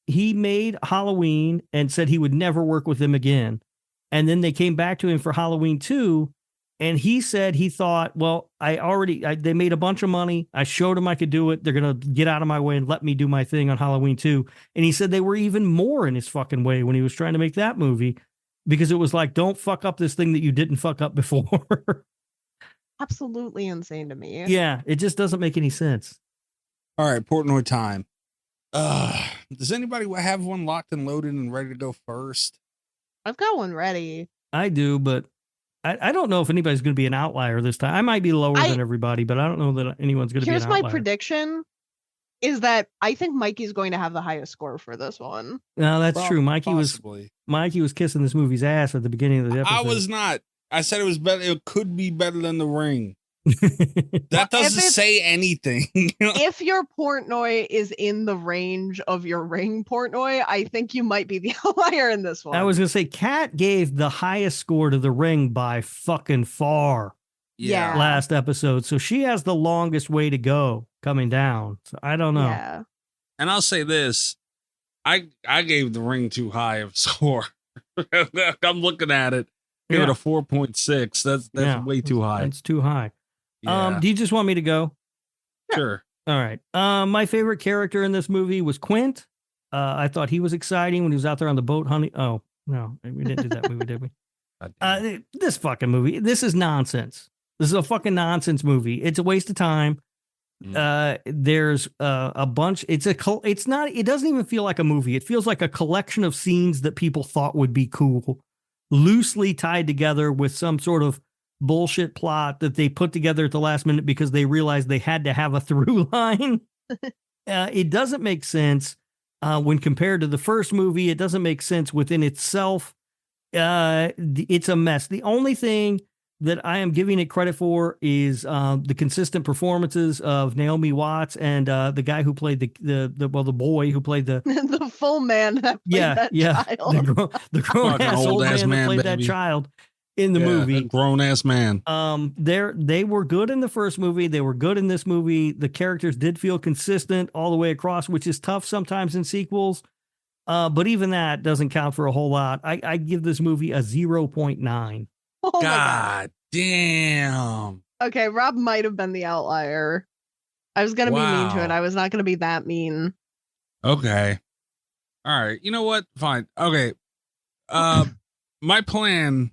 made Halloween and said he would never work with them again. And then they came back to him for Halloween 2. And he said he thought, well, they made a bunch of money. I showed them I could do it. They're going to get out of my way and let me do my thing on Halloween 2. And he said they were even more in his fucking way when he was trying to make that movie, because it was like, don't fuck up this thing that you didn't fuck up before.
Absolutely insane to me.
Yeah, it just doesn't make any sense.
All right, Portnoy time. Does anybody have one locked and loaded and ready to go first?
I've got one ready.
I do, but I don't know if anybody's going to be an outlier this time. I might be lower than everybody, but I don't know that anyone's going to be an outlier.
Here's my prediction is that I think Mikey's going to have the highest score for this one.
No, that's true. Mikey was kissing this movie's ass at the beginning of the episode.
I was not. I said it was better. It could be better than The Ring. That doesn't say anything.
If your Portnoy is in the range of your Ring Portnoy, I think you might be the outlier in this one.
I was going to say, Kat gave the highest score to The Ring by fucking far.
Yeah.
Last episode. So she has the longest way to go coming down. So I don't know.
Yeah.
And I'll say this. I gave The Ring too high of a score. I'm looking at it. Give it a 4.6. That's way too high.
That's too high.
Yeah.
Do you just want me to go?
Sure.
All right. My favorite character in this movie was Quint. I thought he was exciting when he was out there on the boat hunting. Oh, no, we didn't do that movie, did we? This fucking movie. This is nonsense. This is a fucking nonsense movie. It's a waste of time. There's a bunch. It doesn't even feel like a movie. It feels like a collection of scenes that people thought would be cool, loosely tied together with some sort of bullshit plot that they put together at the last minute because they realized they had to have a through line. It doesn't make sense when compared to the first movie. It doesn't make sense within itself. It's a mess. The only thing that I am giving it credit for is the consistent performances of Naomi Watts and the guy who played the boy who played the
the full man that played that child.
The grown ass old man that played that child in the movie.
Grown ass man.
They were good in the first movie. They were good in this movie. The characters did feel consistent all the way across, which is tough sometimes in sequels. But even that doesn't count for a whole lot. I give this movie a 0.9.
Oh
God damn.
Okay, Rob might have been the outlier. I was going to be mean to it. I was not going to be that mean.
Okay. All right. You know what? Fine. Okay. My plan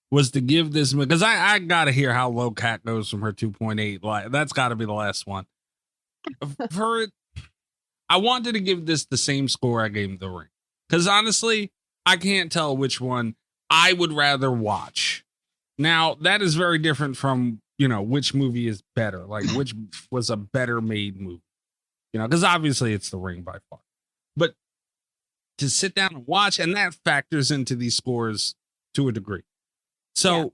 was to give this, because I got to hear how low Kat goes from her 2.8. Like, that's got to be the last one. For it, I wanted to give this the same score I gave The Ring. Because honestly, I can't tell which one I would rather watch. Now, that is very different from, which movie is better, like which was a better made movie, because obviously it's The Ring by far. But to sit down and watch, and that factors into these scores to a degree. So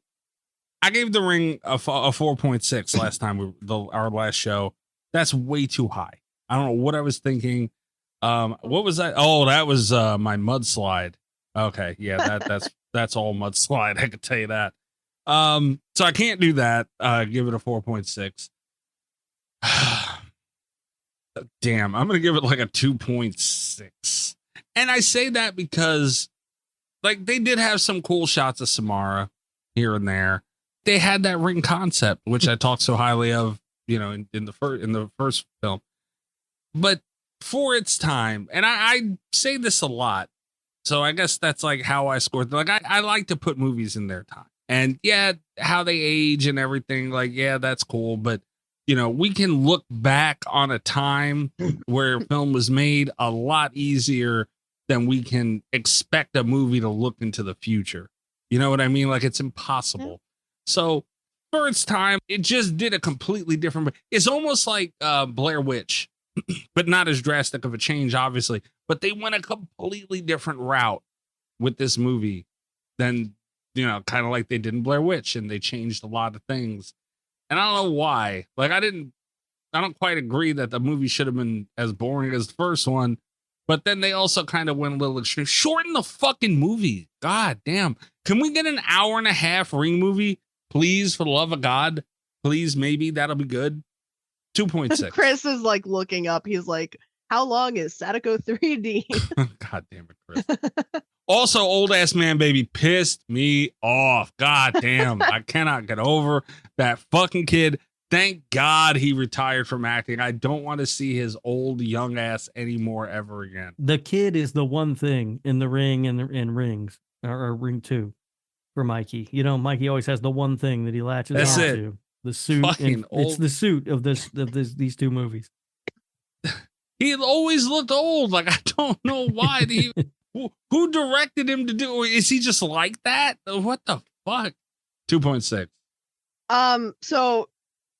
I gave The Ring a 4.6 last time, our last show. That's way too high. I don't know what I was thinking. What was that? Oh, that was my mudslide. Okay, yeah, that's all mudslide. I can tell you that. So I can't do that. Give it a 4.6. Damn, I'm gonna give it like a 2.6. And I say that because, like, they did have some cool shots of Samara here and there. They had that ring concept, which I talked so highly of, in the first film. But for its time, and I say this a lot, so I guess that's like how I scored. Like, I like to put movies in their time. And yeah, how they age and everything, like, yeah, that's cool. But, we can look back on a time where film was made a lot easier than we can expect a movie to look into the future. You know what I mean? Like, it's impossible. So for its time, it just did a completely different. It's almost like Blair Witch, but not as drastic of a change, obviously. But they went a completely different route with this movie than, kind of like they did in Blair Witch, and they changed a lot of things. And I don't know why. Like, I don't quite agree that the movie should have been as boring as the first one. But then they also kind of went a little extreme. Shorten the fucking movie. God damn. Can we get an hour and a half Ring movie? Please, for the love of God. Please, maybe that'll be good. 2.6.
Chris is like looking up. He's like, how long is Sadako 3D?
God damn it, Chris. Also, old ass man baby pissed me off. God damn. I cannot get over that fucking kid. Thank God he retired from acting. I don't want to see his old young ass anymore ever again.
The kid is the one thing in the Ring and in Rings or Ring 2 for Mikey. You know, Mikey always has the one thing that he latches
That's
onto.
it.
The suit.
Fucking
It's the suit of these two movies.
He always looked old. Like, I don't know why. Who directed him to do? Is he just like that? What the fuck? 2.6.
So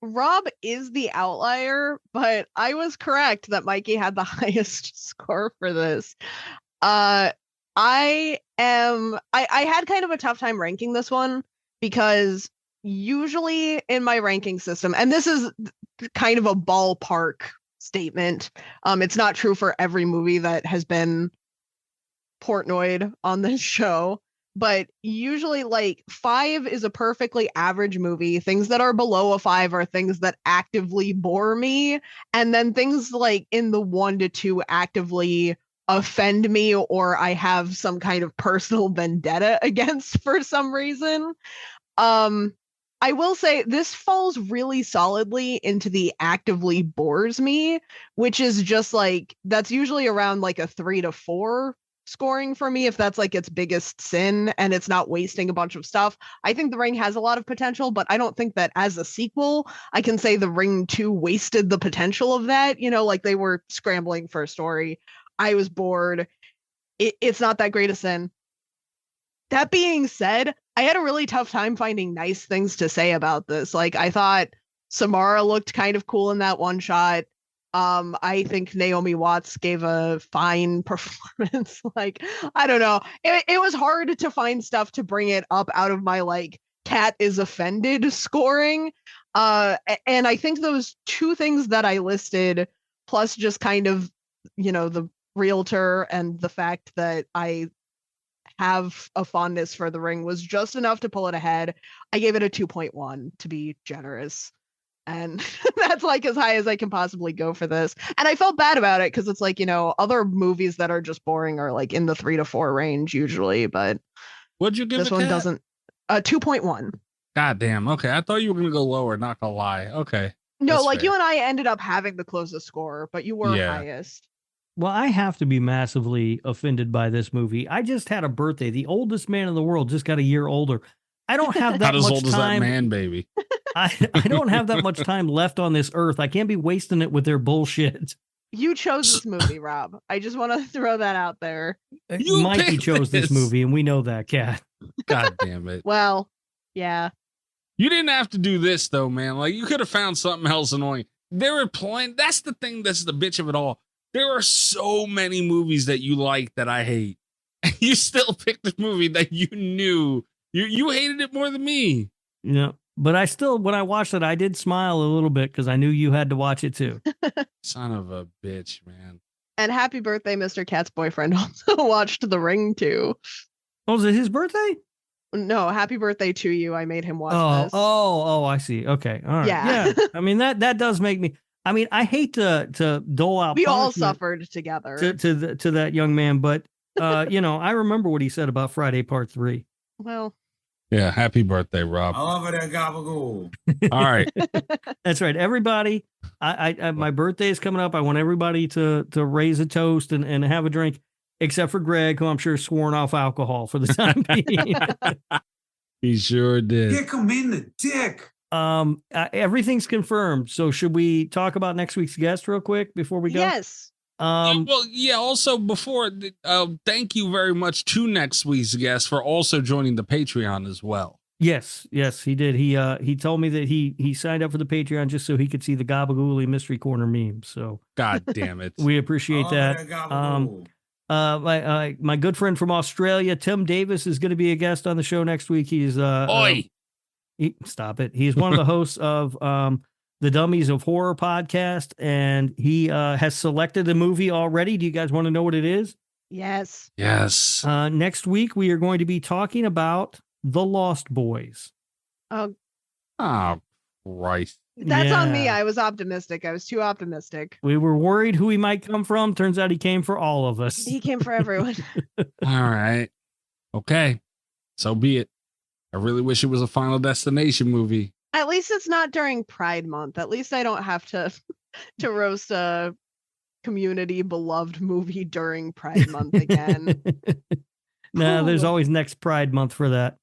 Rob is the outlier, but I was correct that Mikey had the highest score for this. I had kind of a tough time ranking this one because usually in my ranking system, and this is kind of a ballpark statement. It's not true for every movie that has been Portnoyed on this show, but usually like 5 is a perfectly average movie. Things that are below a 5 are things that actively bore me. And then things like in the 1 to 2 actively offend me or I have some kind of personal vendetta against for some reason. I will say this falls really solidly into the actively bores me, which is just like, that's usually around like a 3 to 4 scoring for me if that's like its biggest sin and it's not wasting a bunch of stuff. I think The Ring has a lot of potential, but I don't think that as a sequel, I can say The Ring 2 wasted the potential of that. You know, like they were scrambling for a story. I was bored. It's not that great a sin. That being said, I had a really tough time finding nice things to say about this. Like, I thought Samara looked kind of cool in that one shot. I think Naomi Watts gave a fine performance. Like, I don't know. It was hard to find stuff to bring it up out of my, like, Cat is offended scoring. And I think those two things that I listed, plus just kind of, you know, the realtor and the fact that I have a fondness for The Ring was just enough to pull it ahead. I gave it a 2.1 to be generous. And that's like as high as I can possibly go for this. And I felt bad about it because it's like, you know, other movies that are just boring are like in the 3 to 4 range usually, but
what'd you give
this
it?
one
Kat?
doesn't. 2.1.
God damn. Okay. I thought you were going to go lower, not going to lie. Okay.
No,
That's
like
fair.
you and I ended up having the closest score, but you were highest.
Well, I have to be massively offended by this movie. I just had a birthday. The oldest man in the world just got a year older. I don't have that
Not as
much
old
time.
as that man, baby.
I don't have that much time left on this earth. I can't be wasting it with their bullshit.
You chose this movie, Rob. I just want to throw that out there.
Mikey chose this movie, and we know that, Cat.
God damn it.
Well, yeah.
You didn't have to do this, though, man. Like, you could have found something else annoying. There were plenty. That's the thing that's the bitch of it all. There are so many movies that you like that I hate. And you still picked a movie that you knew. You hated it more than me.
Yeah. But I still, when I watched it, I did smile a little bit because I knew you had to watch it too.
Son of a bitch, man.
And happy birthday, Mr. Cat's boyfriend also watched The Ring too.
Oh, was it his birthday?
No, happy birthday to you. I made him watch this.
Oh, I see. Okay. All right.
Yeah.
I mean, that does make me, I mean, I hate to dole out.
We all
punishment
suffered together.
to that young man, but you know, I remember what he said about Friday Part 3.
Well,
yeah. Happy birthday, Rob.
I love it at Gabagool.
All right.
That's right. Everybody, I my birthday is coming up. I want everybody to raise a toast and have a drink, except for Greg, who I'm sure sworn off alcohol for the time being.
He sure did.
Kick him in the dick.
Everything's confirmed. So should we talk about next week's guest real quick before we go?
Yes.
Well, yeah. Also, before, thank you very much to next week's guest for also joining the Patreon as well.
Yes, he did. He told me that he signed up for the Patreon just so he could see the Gabagooli Mystery Corner memes. So
God damn it,
we appreciate that. My good friend from Australia, Tim Davis, is going to be a guest on the show next week. He's
Oi.
Stop it. He's one of the hosts of the Dummies of Horror podcast, and he has selected a movie already. Do you guys want to know what it is?
Yes.
Yes.
Next week, we are going to be talking about The Lost Boys.
Oh,
Christ.
That's on me. I was optimistic. I was too optimistic.
We were worried who he might come from. Turns out he came for all of us.
He came for everyone.
All right. Okay. So be it. I really wish it was a Final Destination movie.
At least it's not during Pride Month. At least I don't have to roast a community beloved movie during Pride Month again.
Nah, there's always next Pride Month for that.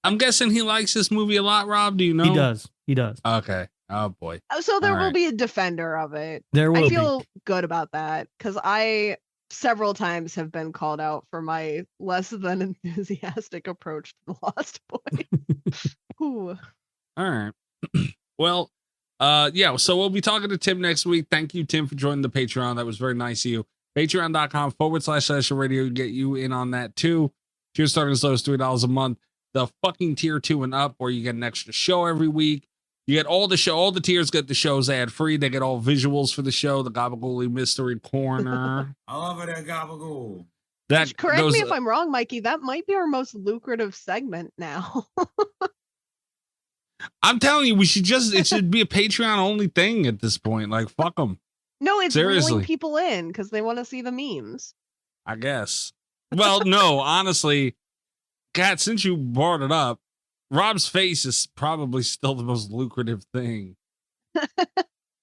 I'm guessing he likes this movie a lot, Rob. Do you know?
He does. He does.
Okay. Oh, boy.
So there
All
will
right.
be a defender of it.
There will
I feel good about that because I several times have been called out for my less than enthusiastic approach to The Lost Boys. Ooh.
All right. Well, yeah, so we'll be talking to Tim next week. Thank you, Tim, for joining the Patreon. That was very nice of you. Patreon.com/Slasher Radio to get you in on that too. Tiers starting as low as $3 a month. The fucking tier 2 and up, where you get an extra show every week. You get all the show, all the tiers get the shows ad free. They get all visuals for the show, the Gabagool Mystery Corner.
I love it, that gabagool.
That
Correct
goes,
me if I'm wrong, Mikey. That might be our most lucrative segment now.
I'm telling you, it should be a Patreon only thing at this point. Like, fuck them.
No, it's
Seriously.
reeling people in because they want to see the memes.
I guess. Well, no, honestly, Kat, since you brought it up, Rob's face is probably still the most lucrative thing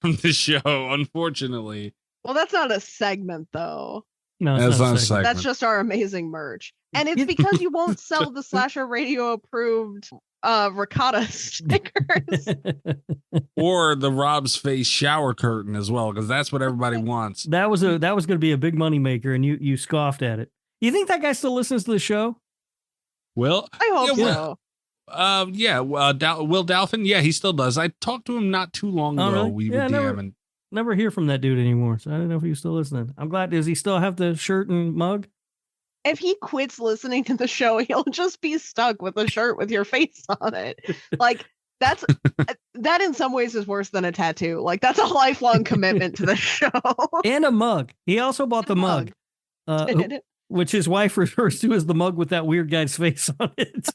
from the show, unfortunately.
Well, that's not a segment, though.
No,
That's not a segment.
That's just our amazing merch. And it's because you won't sell the Slasher Radio approved ricotta stickers.
Or the Rob's face shower curtain as well, because that's what everybody wants.
That was going to be a big money maker, and you scoffed at it. You think that guy still listens to the show?
Will?
I hope so.
Will Dalphin? Yeah, he still does. I talked to him not too long ago.
Really?
We were
Yeah,
DMing.
Never hear from that dude anymore, so I don't know if he's still listening. I'm glad. Does he still have the shirt and mug?
If he quits listening to the show, he'll just be stuck with a shirt with your face on it. Like, that in some ways is worse than a tattoo. Like, that's a lifelong commitment to the show.
And a mug. He also bought the mug. Which his wife refers to as the mug with that weird guy's face on it.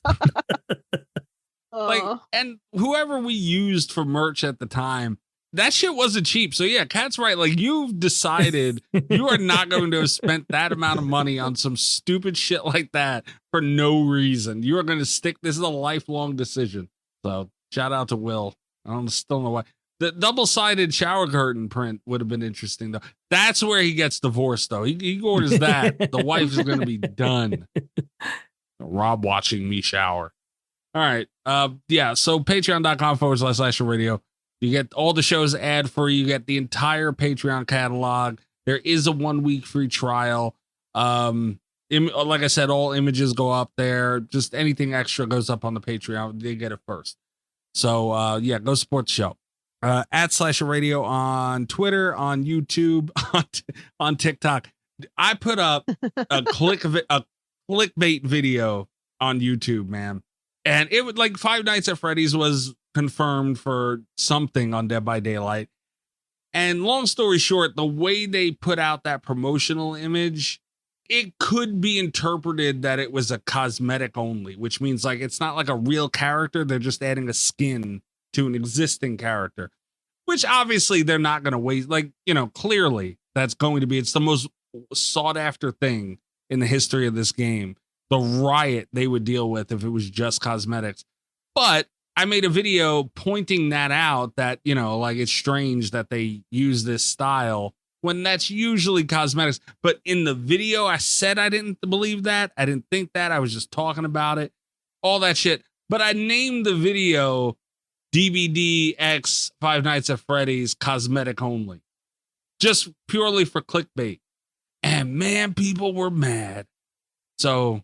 And whoever we used for merch at the time, that shit wasn't cheap. So yeah, Kat's right. Like, you've decided you are not going to have spent that amount of money on some stupid shit like that for no reason. You are going to stick. This is a lifelong decision. So shout out to Will. I still know why. The double-sided shower curtain print would have been interesting, though. That's where he gets divorced, though. He orders that. The wife is going to be done. Rob watching me shower. All right. Yeah. So patreon.com/Slasher Radio. You get all the shows ad free. You get the entire Patreon catalog. There is a 1-week free trial. Like I said, all images go up there. Just anything extra goes up on the Patreon. They get it first. So yeah, go support the show. At Slasher Radio on Twitter, on YouTube, on TikTok. I put up a clickbait video on YouTube, man. And it would, like, Five Nights at Freddy's was confirmed for something on Dead by Daylight. And long story short, the way they put out that promotional image, it could be interpreted that it was a cosmetic only, which means, like, it's not like a real character. They're just adding a skin to an existing character, which obviously they're not going to waste. Like, you know, clearly that's going to be, it's the most sought after thing in the history of this game. The riot they would deal with if it was just cosmetics. But I made a video pointing that out, that, you know, like, it's strange that they use this style when that's usually cosmetics. But in the video, I said I didn't believe that. I didn't think that. I was just talking about it, all that shit. But I named the video DVD X Five Nights at Freddy's cosmetic only, just purely for clickbait. And man, people were mad. So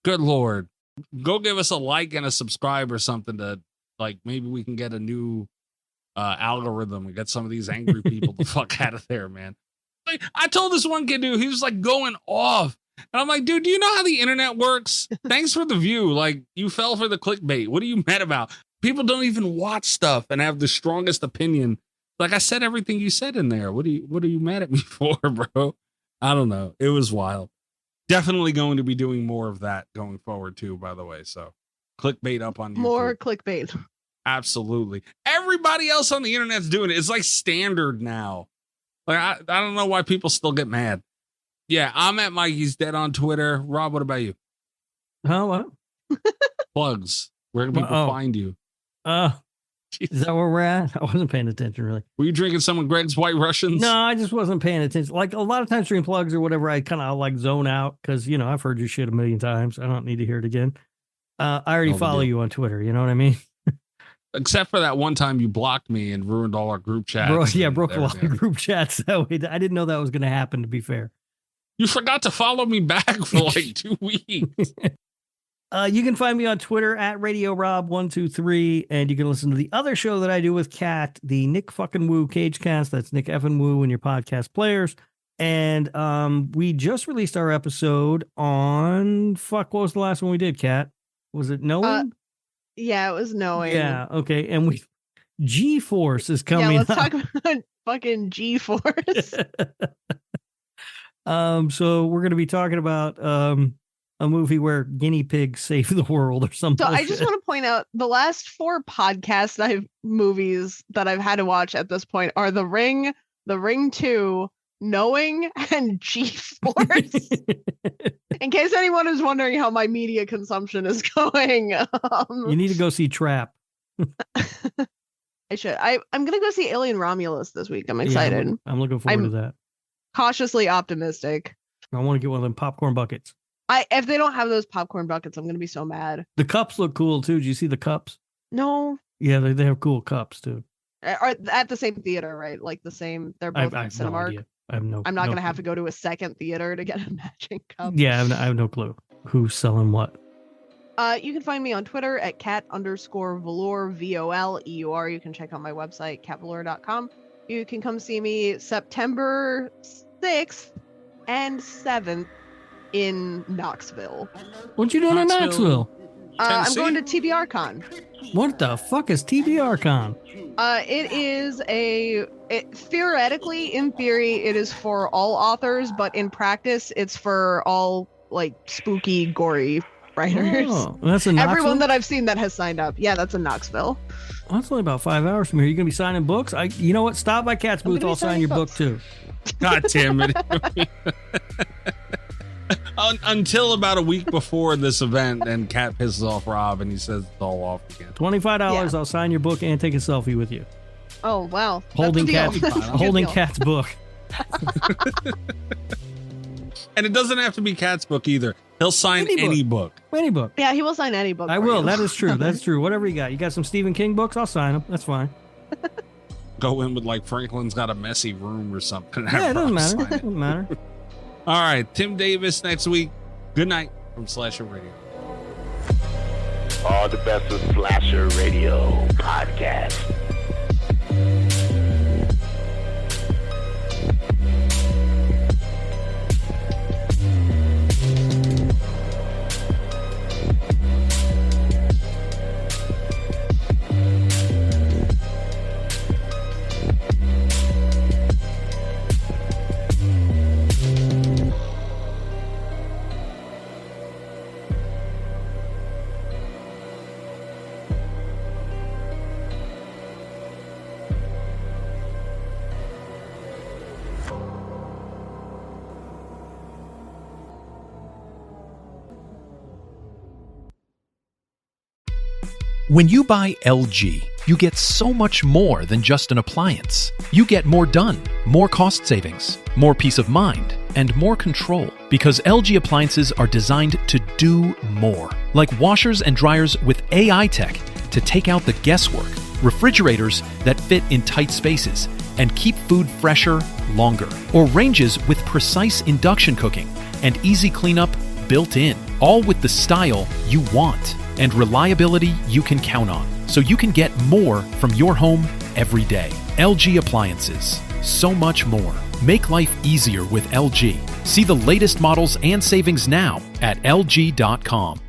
good Lord, go give us a like and a subscribe or something to, like, maybe we can get a new algorithm and get some of these angry people the fuck out of there, man. Like, I told this one kid, dude, he was like going off. And I'm like, dude, do you know how the internet works? Thanks for the view. Like, you fell for the clickbait. What are you mad about? People don't even watch stuff and have the strongest opinion. Like I said, everything you said in there. What are you mad at me for, bro? I don't know. It was wild. Definitely going to be doing more of that going forward too, by the way. So clickbait up on YouTube.
More clickbait.
Absolutely. Everybody else on the internet's doing it. It's like standard now. Like I don't know why people still get mad. Yeah, I'm at Mikey's Dead on Twitter. Rob, what about you?
Huh? What?
Plugs. Where can people find you?
Is that where we're at? I wasn't paying attention really.
Were you drinking some of Greg's White Russians?
No, I just wasn't paying attention. Like a lot of times during plugs or whatever, I kind of like zone out because, you know, I've heard your shit a million times. I don't need to hear it again. I already follow you on Twitter. You know what I mean?
Except for that one time you blocked me and ruined all our group chats.
Broke a lot of group chats that way. I didn't know that was going to happen, to be fair.
You forgot to follow me back for like 2 weeks.
You can find me on Twitter at RadioRob123, and you can listen to the other show that I do with Kat, the Nick fucking Woo Cagecast. That's Nick effing Woo in your podcast players. And we just released our episode on what was the last one we did, Kat? Was it Knowing?
Yeah, it was Knowing.
Yeah, okay. And G-Force is coming.
Yeah, let's talk about fucking G-Force.
So we're going to be talking about a movie where guinea pigs save the world or something.
So I just want to point out the last 4 movies that I've had to watch at this point are The Ring, The Ring 2, Knowing, and G-Force. In case anyone is wondering how my media consumption is going.
You need to go see Trap.
I should. I'm going to go see Alien Romulus this week. I'm excited.
Yeah, I'm looking forward to that.
Cautiously optimistic.
I want to get one of them popcorn buckets.
If they don't have those popcorn buckets, I'm going to be so mad.
The cups look cool too. Did you see the cups?
No.
Yeah, they have cool cups too.
Are at the same theater, right? Like the same. They're both at Cinemark.
No I have no.
I'm not going to have to go to a second theater to get a matching cup.
Yeah, I have no clue who's selling what.
You can find me on Twitter at cat_velour, VOLEUR. You can check out my website, catvelour.com. You can come see me September 6th and 7th in Knoxville.
What you doing in Knoxville?
I'm going to TBRCon.
What the fuck is TBRCon?
It is theoretically, in theory, it is for all authors, but in practice, it's for all like spooky, gory writers.
Oh, that's in Knoxville?
Everyone that I've seen that has signed up. Yeah, that's in Knoxville.
Well, that's only about 5 hours from here. You gonna be signing books? You know what? Stop by Kat's booth. I'll sign your book too.
God damn it. Until about a week before this event, and Kat pisses off Rob and he says it's all off again.
$25, yeah. I'll sign your book and take a selfie with you.
Oh, wow.
Holding Kat's book.
And it doesn't have to be Kat's book either. He'll sign any book.
Any book.
Yeah, he will sign any book.
I will. That is true. That's true. Whatever you got. You got some Stephen King books? I'll sign them. That's fine.
Go in with like Franklin's Got a Messy Room or something.
Yeah, it doesn't matter. It doesn't matter.
All right, Tim Davis next week. Good night from Slasher Radio.
All the best of Slasher Radio podcast.
When you buy LG, you get so much more than just an appliance. You get more done, more cost savings, more peace of mind, and more control. Because LG appliances are designed to do more. Like washers and dryers with AI tech to take out the guesswork, refrigerators that fit in tight spaces and keep food fresher longer, or ranges with precise induction cooking and easy cleanup built in, all with the style you want and reliability you can count on, so you can get more from your home every day. LG Appliances. So much more. Make life easier with LG. See the latest models and savings now at LG.com.